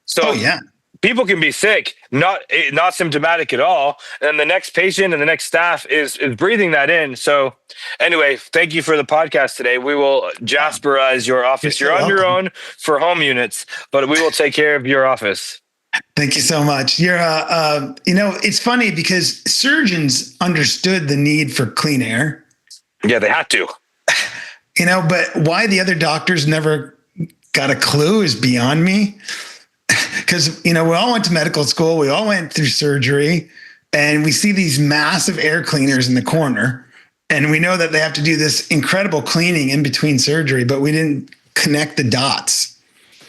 So yeah. People can be sick, not symptomatic at all, and the next patient and the next staff is breathing that in. So, anyway, thank you for the podcast today. We will Jasperize your office. You're on your own for home units, but we will take care of your office. Thank you so much. You're, it's funny because surgeons understood the need for clean air. Yeah, they had to. But why the other doctors never got a clue is beyond me. Because, we all went to medical school. We all went through surgery, and we see these massive air cleaners in the corner. And we know that they have to do this incredible cleaning in between surgery, but we didn't connect the dots.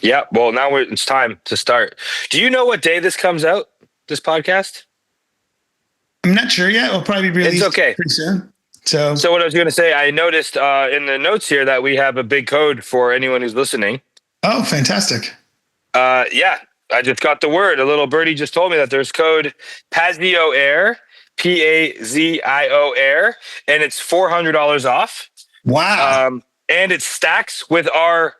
Yeah. Well, now it's time to start. Do you know what day this comes out, this podcast? I'm not sure yet. It'll probably be released pretty soon. So what I was going to say, I noticed in the notes here that we have a big code for anyone who's listening. Oh, fantastic. Yeah, I just got the word. A little birdie just told me that there's code PAZIOAIR, PAZIOAIR, and it's $400 off. Wow. And it stacks with our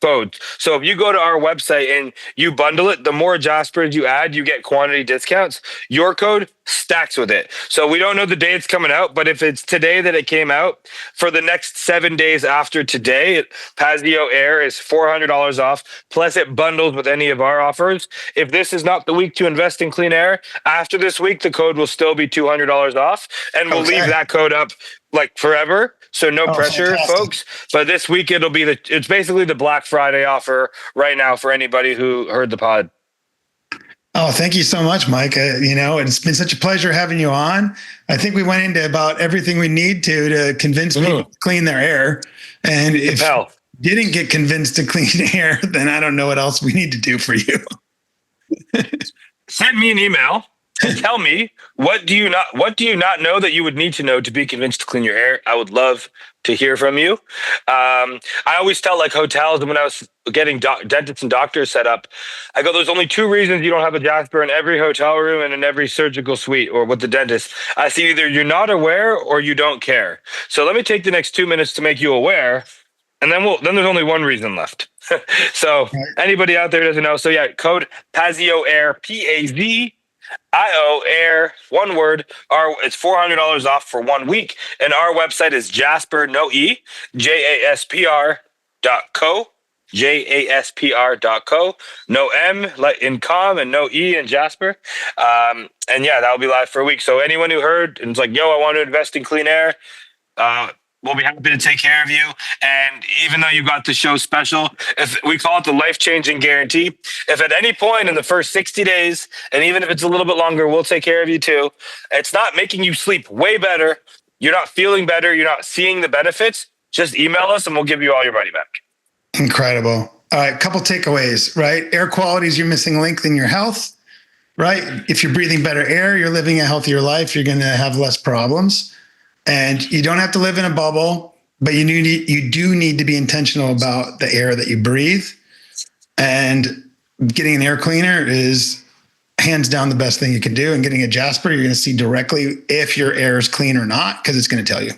code. So if you go to our website and you bundle it, the more Jaspers you add, you get quantity discounts. Your code stacks with it. So we don't know the day it's coming out, but if it's today that it came out, for the next 7 days after today, PAZIOAIR is $400 off. Plus it bundles with any of our offers. If this is not the week to invest in clean air, after this week, the code will still be $200 off, and we'll leave that code up like forever. So no pressure, fantastic, folks. But this week it's basically the Black Friday offer right now for anybody who heard the pod. Oh, thank you so much, Mike. It's been such a pleasure having you on. I think we went into about everything we need to convince people to clean their air. And if you didn't get convinced to clean air, then I don't know what else we need to do for you. Send me an email and tell me what do you not know that you would need to know to be convinced to clean your air. I would love to hear from you. I always tell like hotels, and when I was getting dentists and doctors set up, I go, there's only two reasons you don't have a Jaspr in every hotel room and in every surgical suite or with the dentist. I see either you're not aware or you don't care. So let me take the next 2 minutes to make you aware. And then there's only one reason left. So anybody out there doesn't know. So yeah, code PAZIOAIR, PAZIOAIR, one word. It's $400 off for 1 week. And our website is Jaspr, no E, JASPR.co. JASPR.co, no M like in com and no E in Jaspr. And yeah, that'll be live for a week. So anyone who heard and it's like, yo, I want to invest in clean air, we'll be happy to take care of you. And even though you got the show special, if we call it the life-changing guarantee, if at any point in the first 60 days, and even if it's a little bit longer, we'll take care of you too. It's not making you sleep way better. You're not feeling better. You're not seeing the benefits. Just email us and we'll give you all your money back. Incredible. All right. Couple takeaways, right? Air quality is your missing link in your health, right? If you're breathing better air, you're living a healthier life. You're going to have less problems. And you don't have to live in a bubble, but you do need to be intentional about the air that you breathe. And getting an air cleaner is hands down the best thing you can do. And getting a Jaspr, you're going to see directly if your air is clean or not, because it's going to tell you.